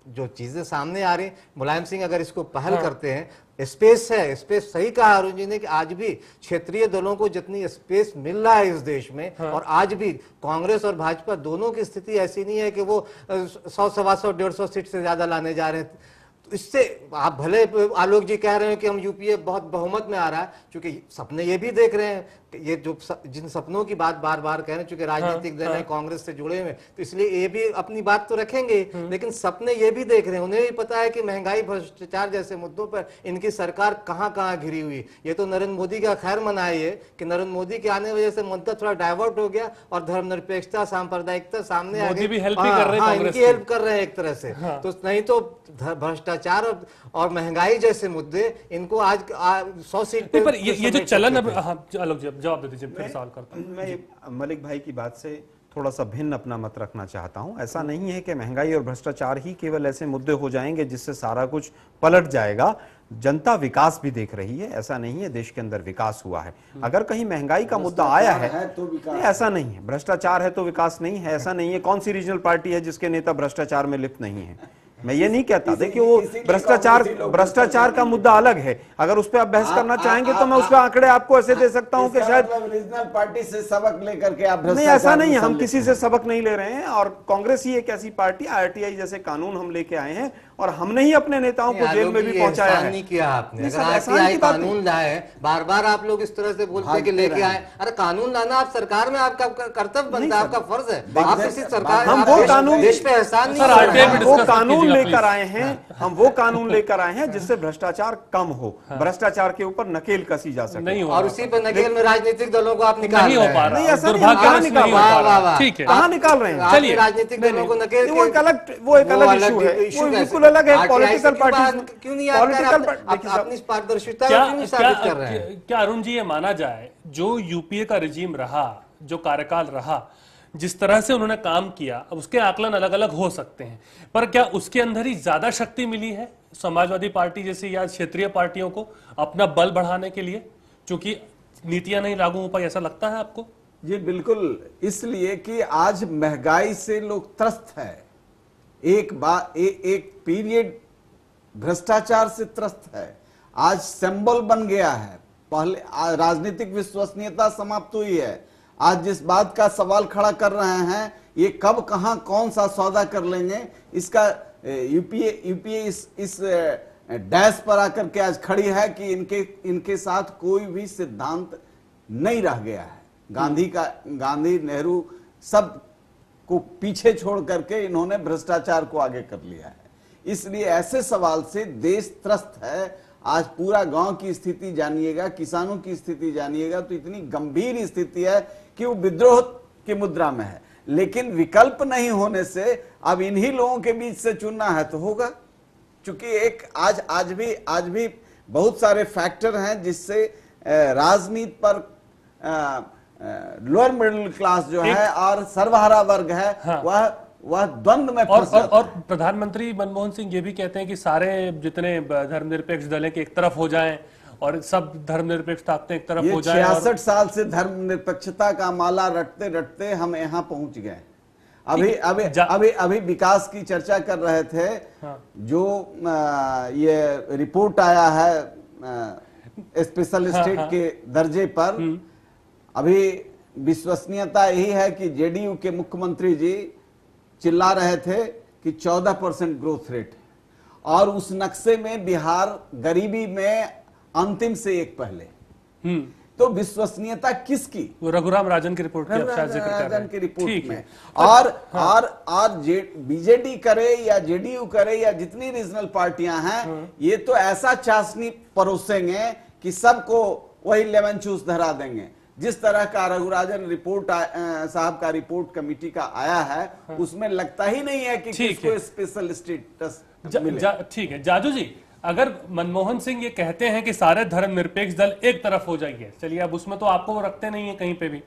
जो चीजें सामने आ रही, मुलायम सिंह अगर इसको पहल करते हैं, स्पेस है, स्पेस सही कहा अरुण जी ने कि आज भी क्षेत्रीय दलों को जितनी स्पेस मिल रहा है इस देश में, और आज भी कांग्रेस और भाजपा दोनों की स्थिति ऐसी नहीं है कि वो 100, 125, 150 सीट से ज्यादा लाने जा रहे हैं। इससे आप भले आलोक जी कह रहे हैं कि हम यूपीए बहुत बहुमत में आ रहा है, क्योंकि सपने ये भी देख रहे हैं, ये जो जिन सपनों की बात बार बार कह रहे हैं, चूंकि राजनीतिक दल है कांग्रेस से जुड़े हुए, तो इसलिए ये भी अपनी बात तो रखेंगे, लेकिन सपने ये भी देख रहे हैं, उन्हें भी पता है कि महंगाई, भ्रष्टाचार जैसे मुद्दों पर इनकी सरकार कहां कहां घिरी हुई। ये तो नरेंद्र मोदी का खैर मना है कि नरेंद्र मोदी के आने वजह से मुद्दा थोड़ा डाइवर्ट हो गया और धर्मनिरपेक्षता, सांप्रदायिकता सामने आ गई। इनकी हेल्प कर रहे हैं एक तरह से। तो नहीं तो भ्रष्टाचार और महंगाई जैसे मुद्दे इनको आज 100 सीट पर ये जो चलन, अब जवाब दे दीजिए, फिर सवाल करता हूं। मैं मलिक भाई की बात से थोड़ा सा भिन्न अपना मत रखना चाहता हूं। ऐसा नहीं है कि महंगाई और भ्रष्टाचार ही केवल ऐसे मुद्दे हो जाएंगे जिससे सारा कुछ पलट जाएगा। जनता विकास भी देख रही है, ऐसा नहीं है देश के अंदर विकास हुआ है। अगर कहीं महंगाई का मुद्दा आया है तो ऐसा नहीं है, भ्रष्टाचार है तो विकास नहीं है, ऐसा नहीं है। कौन सी रीजनल पार्टी है जिसके नेता भ्रष्टाचार में लिप्त नहीं है? मैं ये नहीं कहता। देखिए वो भ्रष्टाचार का मुद्दा अलग है, अगर उस पर आप बहस करना चाहेंगे तो मैं उस पर आंकड़े आपको ऐसे दे सकता हूं कि शायद रीजनल पार्टी से सबक लेकर के आप नहीं, ऐसा नहीं है, हम किसी से सबक नहीं ले रहे हैं। और कांग्रेस ही एक ऐसी पार्टी, आरटीआई जैसे कानून हम लेके आए हैं और हमने ही अपने नेताओं को जेल में भी पहुंचाया है। नहीं किया आपने, अगर आरटीआई कानून लाए, बार बार आप लोग इस तरह से बोलते हैं कि लेके आए, अरे कानून लाना आप सरकार में आपका कर्तव्य बनता है, आपका फर्ज है। आप किसी सरकार, हम वो कानून देश पे एहसान नहीं, वो कानून लेकर आए हैं, हम वो कानून लेकर आए हैं जिससे भ्रष्टाचार कम हो, भ्रष्टाचार के ऊपर नकेल कसी जा सके। और उसी पर नकेल में राजनीतिक दलों को आप निकाल नहीं हो पा रहा, नहीं ऐसा नहीं, कहाँ निकाल रहे हैं, चलिए राजनीतिक दलों को नकेल, वो एक अलग इशू है, वो बिल्कुल अलग है। पॉलिटिकल पार्टी क्यों नहीं अपनी पारदर्शिता क्यों नहीं साबित कर रहे हैं? क्या अरुण जी ये माना जाए, जो यूपीए का रिजीम रहा, जो कार्यकाल रहा, जिस तरह से उन्होंने काम किया, अब उसके आकलन अलग अलग हो सकते हैं, पर क्या उसके अंदर ही ज्यादा शक्ति मिली है समाजवादी पार्टी जैसी या क्षेत्रीय पार्टियों को अपना बल बढ़ाने के लिए, क्योंकि नीतियां नहीं लागू हो पाई, ऐसा लगता है आपको? जी बिल्कुल, इसलिए कि आज महंगाई से लोग त्रस्त है, एक पीरियड भ्रष्टाचार से त्रस्त है, आज सिंबल बन गया है। पहले राजनीतिक विश्वसनीयता समाप्त हुई है। आज जिस बात का सवाल खड़ा कर रहे हैं, ये कब कहां कौन सा सौदा कर लेंगे, इसका यूपीए इस डैश पर आकर के आज खड़ी है कि इनके साथ कोई भी सिद्धांत नहीं रह गया है। गांधी नेहरू सब को पीछे छोड़ करके इन्होंने भ्रष्टाचार को आगे कर लिया है। इसलिए ऐसे सवाल से देश त्रस्त है। आज पूरा गांव की स्थिति जानिएगा, किसानों की स्थिति जानिएगा, तो इतनी गंभीर स्थिति है कि वो विद्रोह की मुद्रा में है। लेकिन विकल्प नहीं होने से अब इन्हीं लोगों के बीच से चुनना है तो होगा, क्योंकि एक आज भी बहुत सारे फैक्टर हैं जिससे राजनीति पर लोअर मिडिल क्लास जो है और सर्वहारा वर्ग है, हाँ। वह द्वंद्व में फंस जाता है। और प्रधानमंत्री मनमोहन सिंह ये भी कहते हैं कि सारे जितने धर्मनिरपेक्ष दल हैं कि एक तरफ हो जाएं और सब धर्मनिरपेक्ष ताकतें एक तरफ हो जाएं। 66 साल से धर्मनिरपेक्षता का माला रटते रटते हम यहाँ पहुंच गए। अभी विकास की चर्चा कर रहे थे, हाँ। जो ये रिपोर्ट आया है स्पेशल स्टेट के दर्जे पर, अभी विश्वसनीयता यही है कि जेडीयू के मुख्यमंत्री जी चिल्ला रहे थे कि 14% ग्रोथ रेट है, और उस नक्शे में बिहार गरीबी में अंतिम से एक पहले। तो विश्वसनीयता किसकी? वो रघुराम राजन की रिपोर्ट की रिपोर्ट में। और बीजेडी करे या जेडीयू करे या जितनी रीजनल पार्टियां हैं, ये तो ऐसा चाशनी परोसेंगे कि सबको वही लेमन जूस धरा देंगे। जिस तरह का रघुराजन रिपोर्ट साहब का रिपोर्ट कमेटी का आया है, उसमें लगता ही नहीं है कि किसको स्पेशल स्टेटस मिले। ठीक है जाजू जी, अगर मनमोहन सिंह ये कहते हैं कि सारे धर्मनिरपेक्ष दल एक तरफ हो जाएंगे, चलिए अब उसमें तो आपको वो रखते नहीं है कहीं पे भी,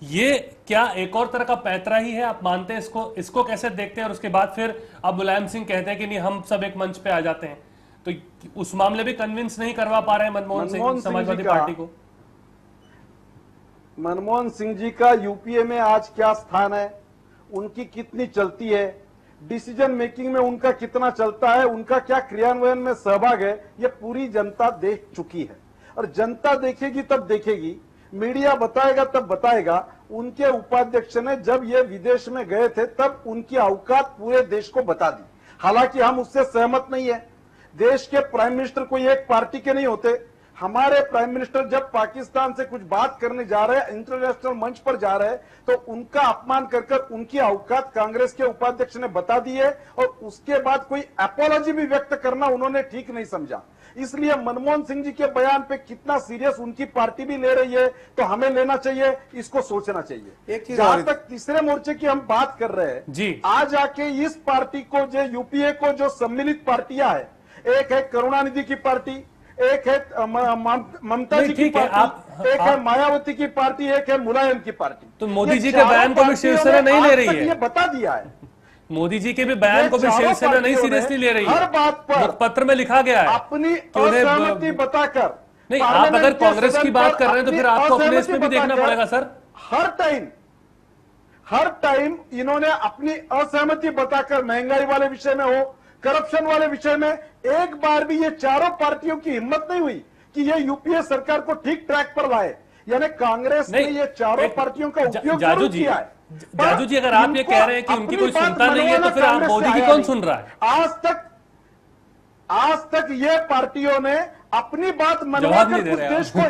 ये क्या एक और तरह का पैंतरा ही है? आप मानते हैं इसको कैसे देखते हैं? और उसके बाद फिर अब मुलायम सिंह कहते हैं कि नहीं हम सब एक मंच पे आ जाते हैं, तो उस मामले भी कन्विंस नहीं करवा पा रहे हैं मनमोहन सिंह समाजवादी पार्टी को। मनमोहन सिंह जी का यूपीए में आज क्या स्थान है, उनकी कितनी चलती है, डिसीजन मेकिंग में उनका कितना चलता है, उनका क्या क्रियान्वयन में सहभाग है, ये पूरी जनता देख चुकी है। और जनता देखेगी तब देखेगी, मीडिया बताएगा तब बताएगा। उनके उपाध्यक्ष ने जब ये विदेश में गए थे तब उनकी औकात पूरे देश को बता दी। हालांकि हम उससे सहमत नहीं है। देश के प्राइम मिनिस्टर कोई एक पार्टी के नहीं होते। हमारे प्राइम मिनिस्टर जब पाकिस्तान से कुछ बात करने जा रहे हैं, इंटरनेशनल मंच पर जा रहे हैं, तो उनका अपमान कर उनकी औकात कांग्रेस के उपाध्यक्ष ने बता दी है, और उसके बाद कोई अपोलॉजी भी व्यक्त करना उन्होंने ठीक नहीं समझा। इसलिए मनमोहन सिंह जी के बयान पे कितना सीरियस उनकी पार्टी भी ले रही है, तो हमें लेना चाहिए, इसको सोचना चाहिए। जहां तक तीसरे मोर्चे की हम बात कर रहे हैं जी, आज आके इस पार्टी को, जो यूपीए को जो सम्मिलित पार्टियां है, एक है करुणानिधि की पार्टी, एक है ममता जी की पार्टी, एक है मायावती की पार्टी, एक है मुलायम की पार्टी। तो मोदी जी के बयान को भी शिवसेना नहीं ले रही है, ये बता दिया है। मोदी जी के भी बयान को भी शिवसेना नहीं सीरियसली ले रही है। हर बात पर पत्र में लिखा गया है अपनी असहमति बताकर। नहीं, आप अगर कांग्रेस की बात कर रहे हैं तो फिर आपको अपने इसमें भी देखना पड़ेगा सर। हर टाइम इन्होंने अपनी असहमति बताकर, महंगाई वाले विषय में हो, करप्शन वाले विषय में एक बार भी ये चारों पार्टियों की हिम्मत नहीं हुई कि ये यूपीए सरकार को ठीक ट्रैक पर लाए। यानी कांग्रेस ने ये चारों पार्टियों का उपयोग जरूर किया है। जाजू जी, अगर आप ये कह रहे हैं कि उनकी कोई सुनता नहीं है, तो फिर आप मोदी की कौन सुन रहा है? आज तक ये पार्टियों ने अपनी बात मनवाकर कुछ देश को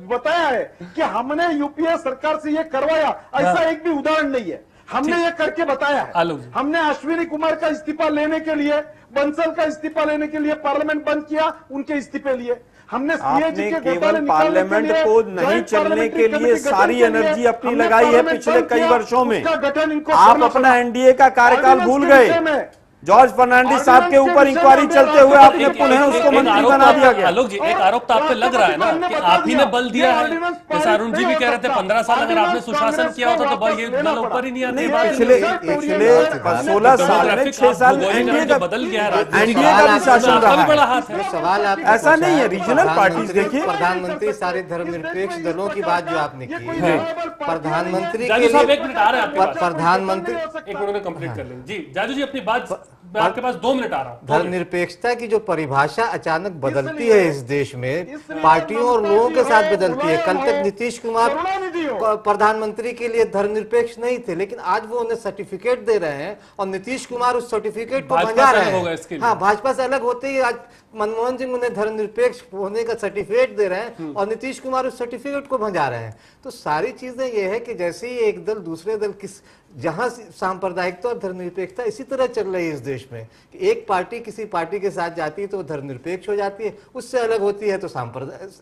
बताया है कि हमने यूपीए सरकार से ये करवाया, ऐसा एक भी उदाहरण नहीं है। हमने ये करके बताया है। हमने अश्विनी कुमार का इस्तीफा लेने के लिए, बंसल का इस्तीफा लेने के लिए पार्लियामेंट बंद किया, उनके इस्तीफे लिए। हमने आपने केवल पार्लियामेंट को नहीं चलने के लिए सारी एनर्जी अपनी लगाई है पिछले कई वर्षों में। आप अपना एनडीए का कार्यकाल भूल गए। जॉर्ज फर्नांडिस साहब के ऊपर इंक्वायरी चलते हुए आपने पुनः उसको मंत्री बना दिया गया। आलोक जी, एक आरोप तो आप पे लग रहा है ना कि आप ही ने बल दिया है। जैसे अरुण जी भी कह रहे थे 15 साल अगर आपने सुशासन किया होता तो भाई ये नल ऊपर ही नहीं आती। पिछले 16 साल में 6 साल एनडीए का बदल गया, एनडीए का भी शासन रहा बड़ा हाथ है। सवाल आप ऐसा नहीं है। रीजनल पार्टीज देखिए, प्रधानमंत्री सारे धर्मनिरपेक्ष दलों की बात जो आपने की है, प्रधानमंत्री के लिए एक मिनट आ रहे हैं प्रधानमंत्री एक मिनट में कंप्लीट कर लें। जी जाजू जी अपनी बात, मैं आपके पास 2 मिनट आ रहा हूं। धर्मनिरपेक्षता की जो परिभाषा अचानक बदलती है इस देश में, पार्टियों और लोगों के साथ बदलती है। कल तक नीतीश कुमार प्रधानमंत्री के लिए धर्मनिरपेक्ष नहीं थे, लेकिन आज वो उन्हें सर्टिफिकेट दे रहे हैं और नीतीश कुमार उस सर्टिफिकेट को भंजा रहे हैं। हाँ, भाजपा से अलग होते ही आज मनमोहन सिंह उन्हें धर्मनिरपेक्ष होने का सर्टिफिकेट दे रहे हैं और नीतीश कुमार उस सर्टिफिकेट को भंजा रहे हैं। तो सारी चीजें ये है कि जैसे ही एक दल दूसरे दल जहां सांप्रदायिकता और धर्मनिरपेक्षता इसी तरह चल रही है इस देश में, कि एक पार्टी किसी पार्टी के साथ जाती है तो धर्मनिरपेक्ष हो जाती है, उससे अलग होती है तो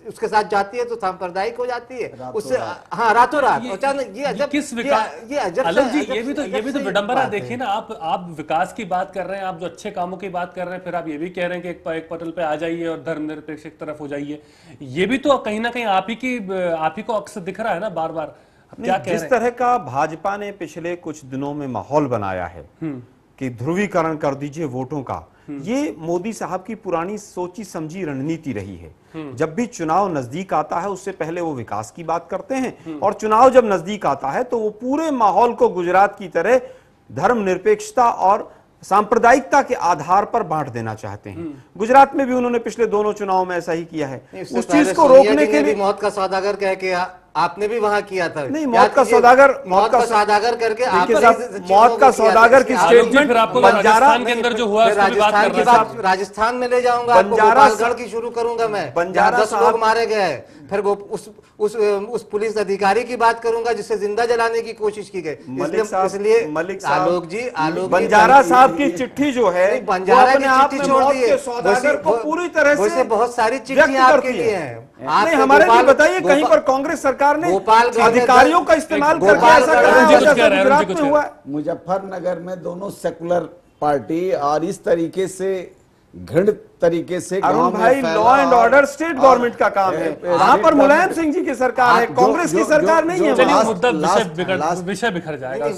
उसके साथ जाती है तो सांप्रदायिक हो जाती है, उससे हाँ रातों रात अचानक। ये अजब, किस विकास, ये भी तो विडंबना। देखिए ना, आप विकास की बात कर रहे हैं, आप जो अच्छे कामों की बात कर रहे हैं, फिर आप ये भी कह रहे हैं कि एक पटल पे आ जाइए और धर्मनिरपेक्ष एक तरफ हो जाइए। ये भी तो कहीं ना कहीं आप ही को अक्सर दिख रहा है ना बार बार। जिस तरह का भाजपा ने पिछले कुछ दिनों में माहौल बनाया है कि ध्रुवीकरण कर दीजिए वोटों का, ये मोदी साहब की पुरानी सोची समझी रणनीति रही है। जब भी चुनाव नजदीक आता है उससे पहले वो विकास की बात करते हैं, और चुनाव जब नजदीक आता है तो वो पूरे माहौल को गुजरात की तरह धर्मनिरपेक्षता और सांप्रदायिकता के आधार पर बांट देना चाहते हैं। गुजरात में भी उन्होंने पिछले दोनों चुनाव में ऐसा ही किया है। उस चीज को रोकने के लिए मौत का सौदागर कह के आपने भी वहां किया था। नहीं, मौत का सौदागर करके मौत का सौदागर की स्टेटमेंट राजस्थान के अंदर जो हुआ राजस्थान में ले जाऊंगा, गोपालगढ़ की शुरू करूंगा मैं। बंजारा 10 लोग मारे गए। फिर उस पुलिस अधिकारी की बात करूंगा जिसे जिंदा जलाने की कोशिश की गई। इसलिए मलिक आलोक जी बंजारा साहब की चिट्ठी जो है, बंजारा की चिट्ठी छोड़ दी है, सौदागर को पूरी तरह से बहुत सारी चिट्ठियां आपके लिए हैं। हमारे लिए बताइए, कहीं पर कांग्रेस सरकार ने अधिकारियों का इस्तेमाल करके ऐसा गुजरात में हुआ? मुजफ्फरनगर में दोनों सेकुलर पार्टी और इस तरीके से घृणित तरीके से अरुण भाई, law and order state government का काम है। वहां पर मुलायम सिंह जी की सरकार है, कांग्रेस की सरकार नहीं है। चलिए मुद्दा विषय बिखर जाएगा।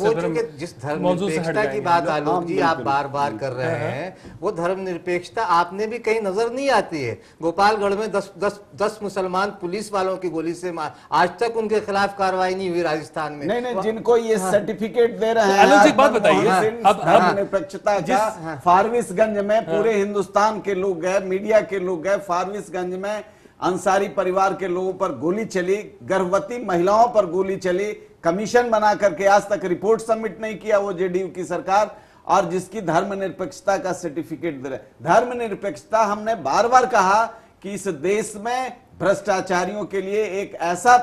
जिस धर्मनिरपेक्षता की बात आलोक जी आप बार बार कर रहे हैं, वो धर्मनिरपेक्षता आपने भी कहीं नजर नहीं आती है। गोपालगढ़ में 10 मुसलमान पुलिस वालों की गोली से आज तक उनके खिलाफ कार्रवाई नहीं हुई। राजस्थान में नहीं, जिनको ये सर्टिफिकेट दे रहे हैं, एक बात बताइए, धर्मनिरपेक्षता का फारबिसगंज में पूरे हिंदुस्तान के लोग गए, मीडिया के लोग गए, फारबिसगंज में अंसारी परिवार के लोगों पर गोली चली, गर्भवती महिलाओं पर गोली चली, कमीशन बना करके आज तक रिपोर्ट सबमिट नहीं किया वो जेडीयू की सरकार, और जिसकी धर्मनिरपेक्षता का सर्टिफिकेट दे रहे। धर्मनिरपेक्षता हमने बार बार कहा कि इस देश में भ्रष्टाचारियों के लिए एक ऐसा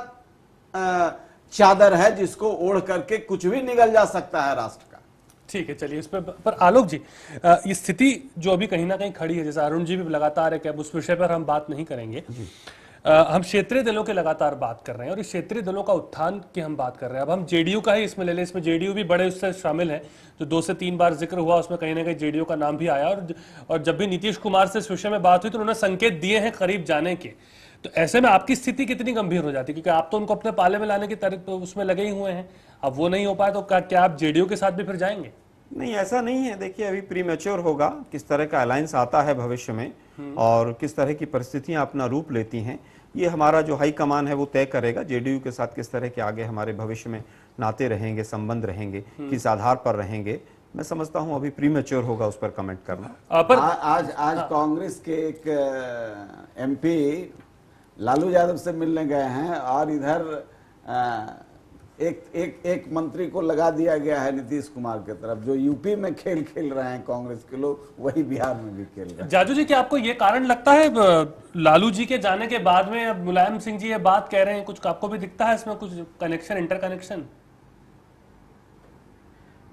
चादर है जिसको ओढ़ करके कुछ भी निगल जा सकता है राष्ट्र का। ठीक है, चलिए इस पर आलोक जी, ये स्थिति जो अभी कहीं ना कहीं खड़ी है, जैसा अरुण जी भी लगातार है कि अब उस विषय पर हम बात नहीं करेंगे। हम क्षेत्रीय दलों के लगातार बात कर रहे हैं और इस क्षेत्रीय दलों का उत्थान की हम बात कर रहे हैं। अब हम जेडीयू का ही इसमें ले लें, इसमें जेडीयू भी बड़े उससे शामिल है, जो 2 से 3 बार जिक्र हुआ, उसमें कहीं ना कहीं जेडीयू का नाम भी आया। और जब भी नीतीश कुमार से इस विषय में बात हुई तो उन्होंने संकेत दिए हैं करीब जाने के। तो ऐसे में आपकी स्थिति कितनी गंभीर हो जाती है, क्योंकि आप तो उनको अपने पाले में लाने की तरफ उसमें लगे ही हुए हैं। अब वो नहीं हो पाए तो क्या आप जेडीयू के साथ भी फिर जाएंगे? नहीं, ऐसा नहीं है। देखिए, अभी प्रीमेच्योर होगा, किस तरह का अलायंस आता है भविष्य में और किस तरह की परिस्थितियां अपना रूप लेती हैं, ये हमारा जो हाई कमान है वो तय करेगा। जेडीयू के साथ किस तरह के आगे हमारे भविष्य में नाते रहेंगे, संबंध रहेंगे, किस आधार पर रहेंगे, मैं समझता हूं अभी प्रीमेच्योर होगा उस पर कमेंट करना। आज कांग्रेस के एक एमपी लालू यादव से मिलने गए हैं और इधर एक मंत्री को लगा दिया गया है नीतीश कुमार की तरफ। जो यूपी में खेल खेल रहे हैं कांग्रेस के लोग, वही बिहार में भी खेल रहे हैं। जाजू जी, क्या आपको ये कारण लगता है लालू जी के जाने के बाद में अब मुलायम सिंह जी ये बात कह रहे हैं, कुछ आपको भी दिखता है इसमें कुछ कनेक्शन, इंटरकनेक्शन?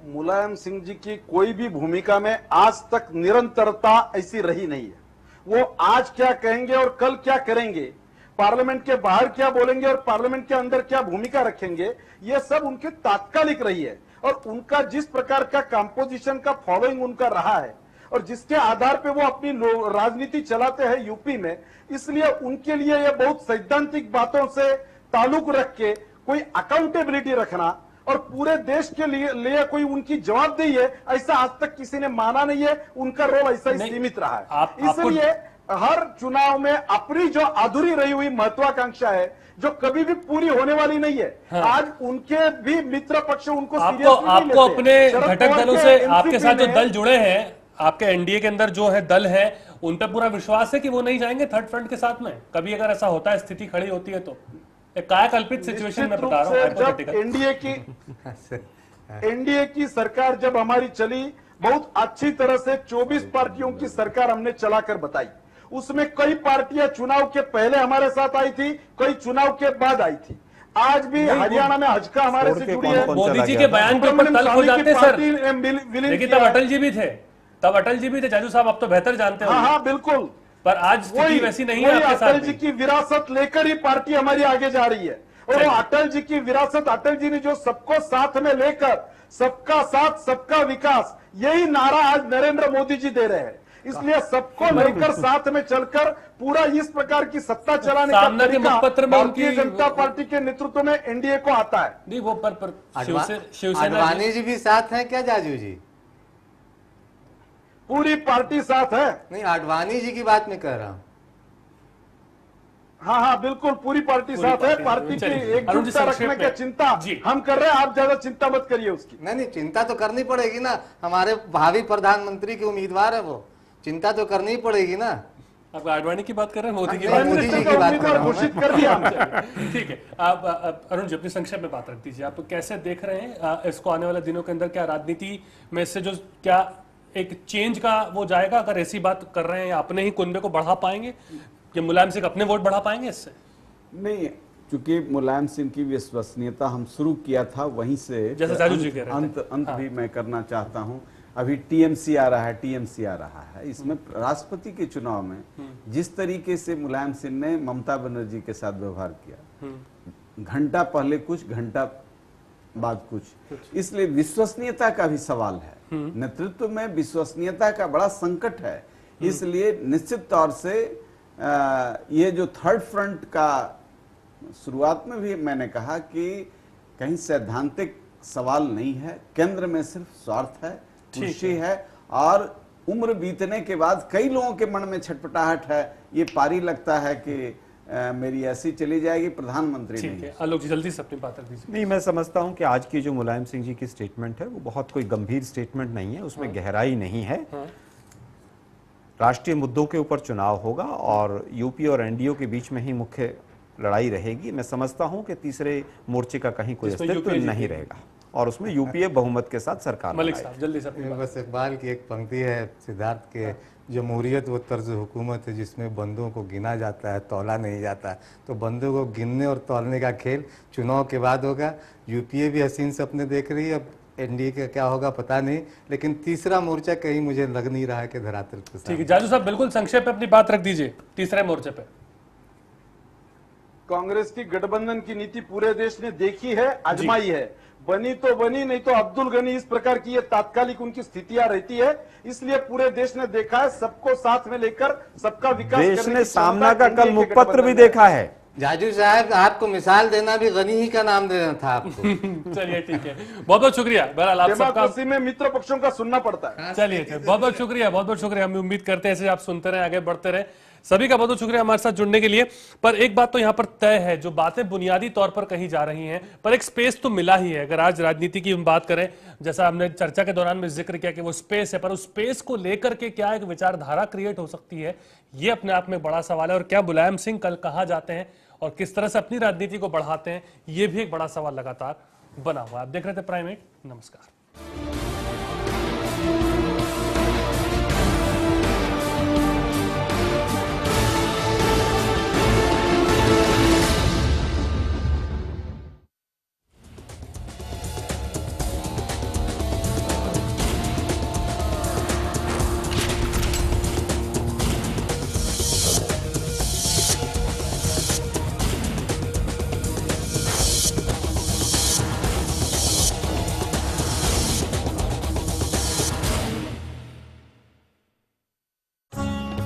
मुलायम सिंह जी की कोई भी भूमिका में आज तक निरंतरता ऐसी रही नहीं है। वो आज क्या कहेंगे और कल क्या करेंगे, पार्लियामेंट के बाहर क्या बोलेंगे और पार्लियामेंट के अंदर क्या भूमिका रखेंगे, ये सब उनकी तात्कालिक रही है। और उनका जिस प्रकार का कंपोजिशन का फॉलोइंग उनका रहा है और जिसके आधार पे वो अपनी राजनीति चलाते हैं यूपी में, इसलिए उनके लिए ये बहुत सैद्धांतिक बातों से ताल्लुक रख के कोई अकाउंटेबिलिटी रखना और पूरे देश के लिए कोई उनकी जवाबदेही है, ऐसा आज तक किसी ने माना नहीं है। उनका रोल ऐसा ही सीमित रहा है। इसलिए हर चुनाव में अपनी जो अधूरी रही हुई महत्वाकांक्षा है, जो कभी भी पूरी होने वाली नहीं है, हाँ। आज उनके भी मित्र पक्ष उनको आपको अपने घटक दलों से, आपके साथ जो दल जुड़े हैं, आपके एनडीए के अंदर जो है दल है, उन पर पूरा विश्वास है कि वो नहीं जाएंगे थर्ड फ्रंट के साथ में? कभी अगर ऐसा होता है, स्थिति खड़ी होती है तो कायाकल्पित सिचुएशन में बता रहा हूं। जब एनडीए की सरकार जब हमारी चली, बहुत अच्छी तरह से 24 पार्टियों की सरकार हमने चलाकर बताई। उसमें कई पार्टियां चुनाव के पहले हमारे साथ आई थी, कई चुनाव के बाद आई थी। आज भी हरियाणा में हजका हमारे से जुड़ी है। मोदी जी के बयान के ऊपर तल्ख हो जाते सर, लेकिन तब अटल जी भी थे। जाजू साहब आप तो बेहतर जानते हो। हाँ बिल्कुल, पर आज स्थिति वैसी नहीं है। अटल जी की विरासत लेकर ही पार्टी हमारी आगे जा रही है। और वो अटल जी की विरासत, अटल जी ने जो सबको साथ में लेकर, सबका साथ सबका विकास, यही नारा आज नरेंद्र मोदी जी दे रहे हैं। इसलिए सबको लेकर साथ में चलकर पूरा इस प्रकार की सत्ता चलाने का तरीका भारतीय जनता पार्टी के नेतृत्व में एनडीए को आता है। नहीं वो पर अडवाणी जी भी साथ हैं क्या जाजू जी? पूरी पार्टी साथ है। नहीं, आडवाणी जी की बात मैं कह रहा हूँ। हाँ बिल्कुल, पूरी पार्टी साथ है। पार्टी की एकजुटता रखने की चिंता हम कर रहे हैं, आप ज्यादा चिंता मत करिए उसकी। नहीं, चिंता तो करनी पड़ेगी ना, हमारे भावी प्रधानमंत्री के उम्मीदवार है वो, चिंता तो करनी पड़ेगी ना। आप आडवाणी की बात कर रहे हैं, मोदी की मोदी जी की बात कर रहा हूं। घोषित कर दिया। ठीक है, आप अरुण जी अपनी संक्षेप में बात रख दीजिए। आप कैसे देख रहे हैं इसको आने वाले दिनों के अंदर? क्या राजनीति में इससे जो क्या एक चेंज का वो जाएगा? अगर ऐसी बात कर रहे हैं, अपने ही कुनबे को बढ़ा पाएंगे कि मुलायम सिंह अपने वोट बढ़ा पाएंगे इससे? नहीं, क्योंकि मुलायम सिंह की विश्वसनीयता हम शुरू किया था वहीं से, जैसे जाजू जी कह रहे थे। अंत भी मैं करना चाहता हूं। अभी टीएमसी आ रहा है, इसमें राष्ट्रपति के चुनाव में जिस तरीके से मुलायम सिंह ने ममता बनर्जी के साथ व्यवहार किया, घंटा पहले कुछ, घंटा बाद कुछ, इसलिए विश्वसनीयता का भी सवाल है। नेतृत्व में विश्वसनीयता का बड़ा संकट है। इसलिए निश्चित तौर से ये जो थर्ड फ्रंट का, शुरुआत में भी मैंने कहा कि कहीं सैद्धांतिक सवाल नहीं है, केंद्र में सिर्फ स्वार्थ है, खुशी है, और उम्र बीतने के बाद कई लोगों के मन में छटपटाहट है, ये पारी लगता है कि मेरी ऐसी चली जाएगी, प्रधानमंत्री नहीं। आलोक जी जल्दी से अपनी बात रख दीजिए। नहीं, मैं समझता हूं कि आज की जो मुलायम सिंह जी की स्टेटमेंट है वो बहुत कोई गंभीर स्टेटमेंट नहीं है, उसमें गहराई नहीं है। राष्ट्रीय मुद्दों के ऊपर चुनाव होगा और यूपी और एनडीए के बीच में ही मुख्य लड़ाई रहेगी। मैं समझता हूं कि तीसरे मोर्चे का कहीं कोई अस्तित्व नहीं रहेगा और उसमें यूपीए बहुमत के साथ सरकार। मलिक साहब जल्दी से। बस इकबाल की एक पंक्ति है सिद्धार्थ के, जमहूरियत वो तर्ज हुकूमत है जिसमें बंदों को गिना जाता है, तौला नहीं जाता। तो बंदों को गिनने और तौलने का खेल चुनाव के बाद होगा। यूपीए भी हसीन सपने देख रही है, अब एनडीए का क्या होगा पता नहीं, लेकिन तीसरा मोर्चा कहीं मुझे लग नहीं रहा है कि धरातल पे। ठीक है जाजू साहब, बिल्कुल संक्षेप में अपनी बात रख दीजिए तीसरे मोर्चे पे। कांग्रेस की गठबंधन की नीति पूरे देश ने देखी है, आजमाई है। बनी तो बनी, नहीं तो अब्दुल गनी, इस प्रकार की ये तात्कालिक उनकी स्थितियां रहती है। इसलिए पूरे देश ने देखा है, सबको साथ में लेकर सबका विकास देश ने सामना का कल मुखपत्र भी देखा है। जाजू साहब, आपको मिसाल देना भी गनी ही का नाम देना था आपको। चलिए ठीक है, बहुत बहुत शुक्रिया। बहरहाल आप सबका में मित्र पक्षों का सुनना पड़ता है। चलिए बहुत बहुत शुक्रिया, बहुत बहुत शुक्रिया। हम उम्मीद करते हैं ऐसे आप सुनते रहे, आगे बढ़ते रहे। सभी का बहुत बहुत शुक्रिया हमारे साथ जुड़ने के लिए। पर एक बात तो यहाँ पर तय है, जो बातें बुनियादी तौर पर कही जा रही हैं, पर एक स्पेस तो मिला ही है। अगर आज राजनीति की हम बात करें, जैसा हमने चर्चा के दौरान में जिक्र किया कि वो स्पेस है, पर उस स्पेस को लेकर के क्या एक विचारधारा क्रिएट हो सकती है, ये अपने आप में बड़ा सवाल है। और क्या मुलायम सिंह कल कहाँ जाते हैं और किस तरह से अपनी राजनीति को बढ़ाते हैं, ये भी एक बड़ा सवाल लगातार बना हुआ है। आप देख रहे थे प्राइम 8, नमस्कार।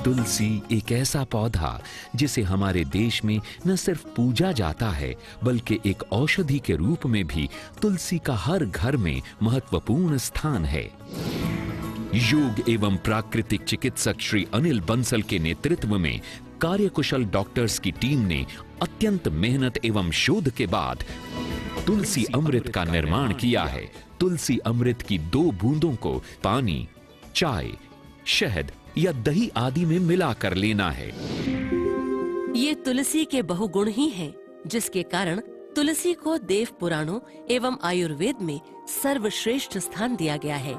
तुलसी एक ऐसा पौधा जिसे हमारे देश में न सिर्फ पूजा जाता है, बल्कि एक औषधि के रूप में भी तुलसी का हर घर में महत्वपूर्ण स्थान है। योग एवं प्राकृतिक चिकित्सक श्री अनिल बंसल के नेतृत्व में कार्यकुशल डॉक्टर्स की टीम ने अत्यंत मेहनत एवं शोध के बाद तुलसी अमृत का निर्माण किया है। तुलसी अमृत की 2 बूंदों को पानी, चाय, शहद या दही आदि में मिलाकर लेना है। ये तुलसी के बहुगुण ही हैं, जिसके कारण तुलसी को देव पुराणों एवं आयुर्वेद में सर्वश्रेष्ठ स्थान दिया गया है।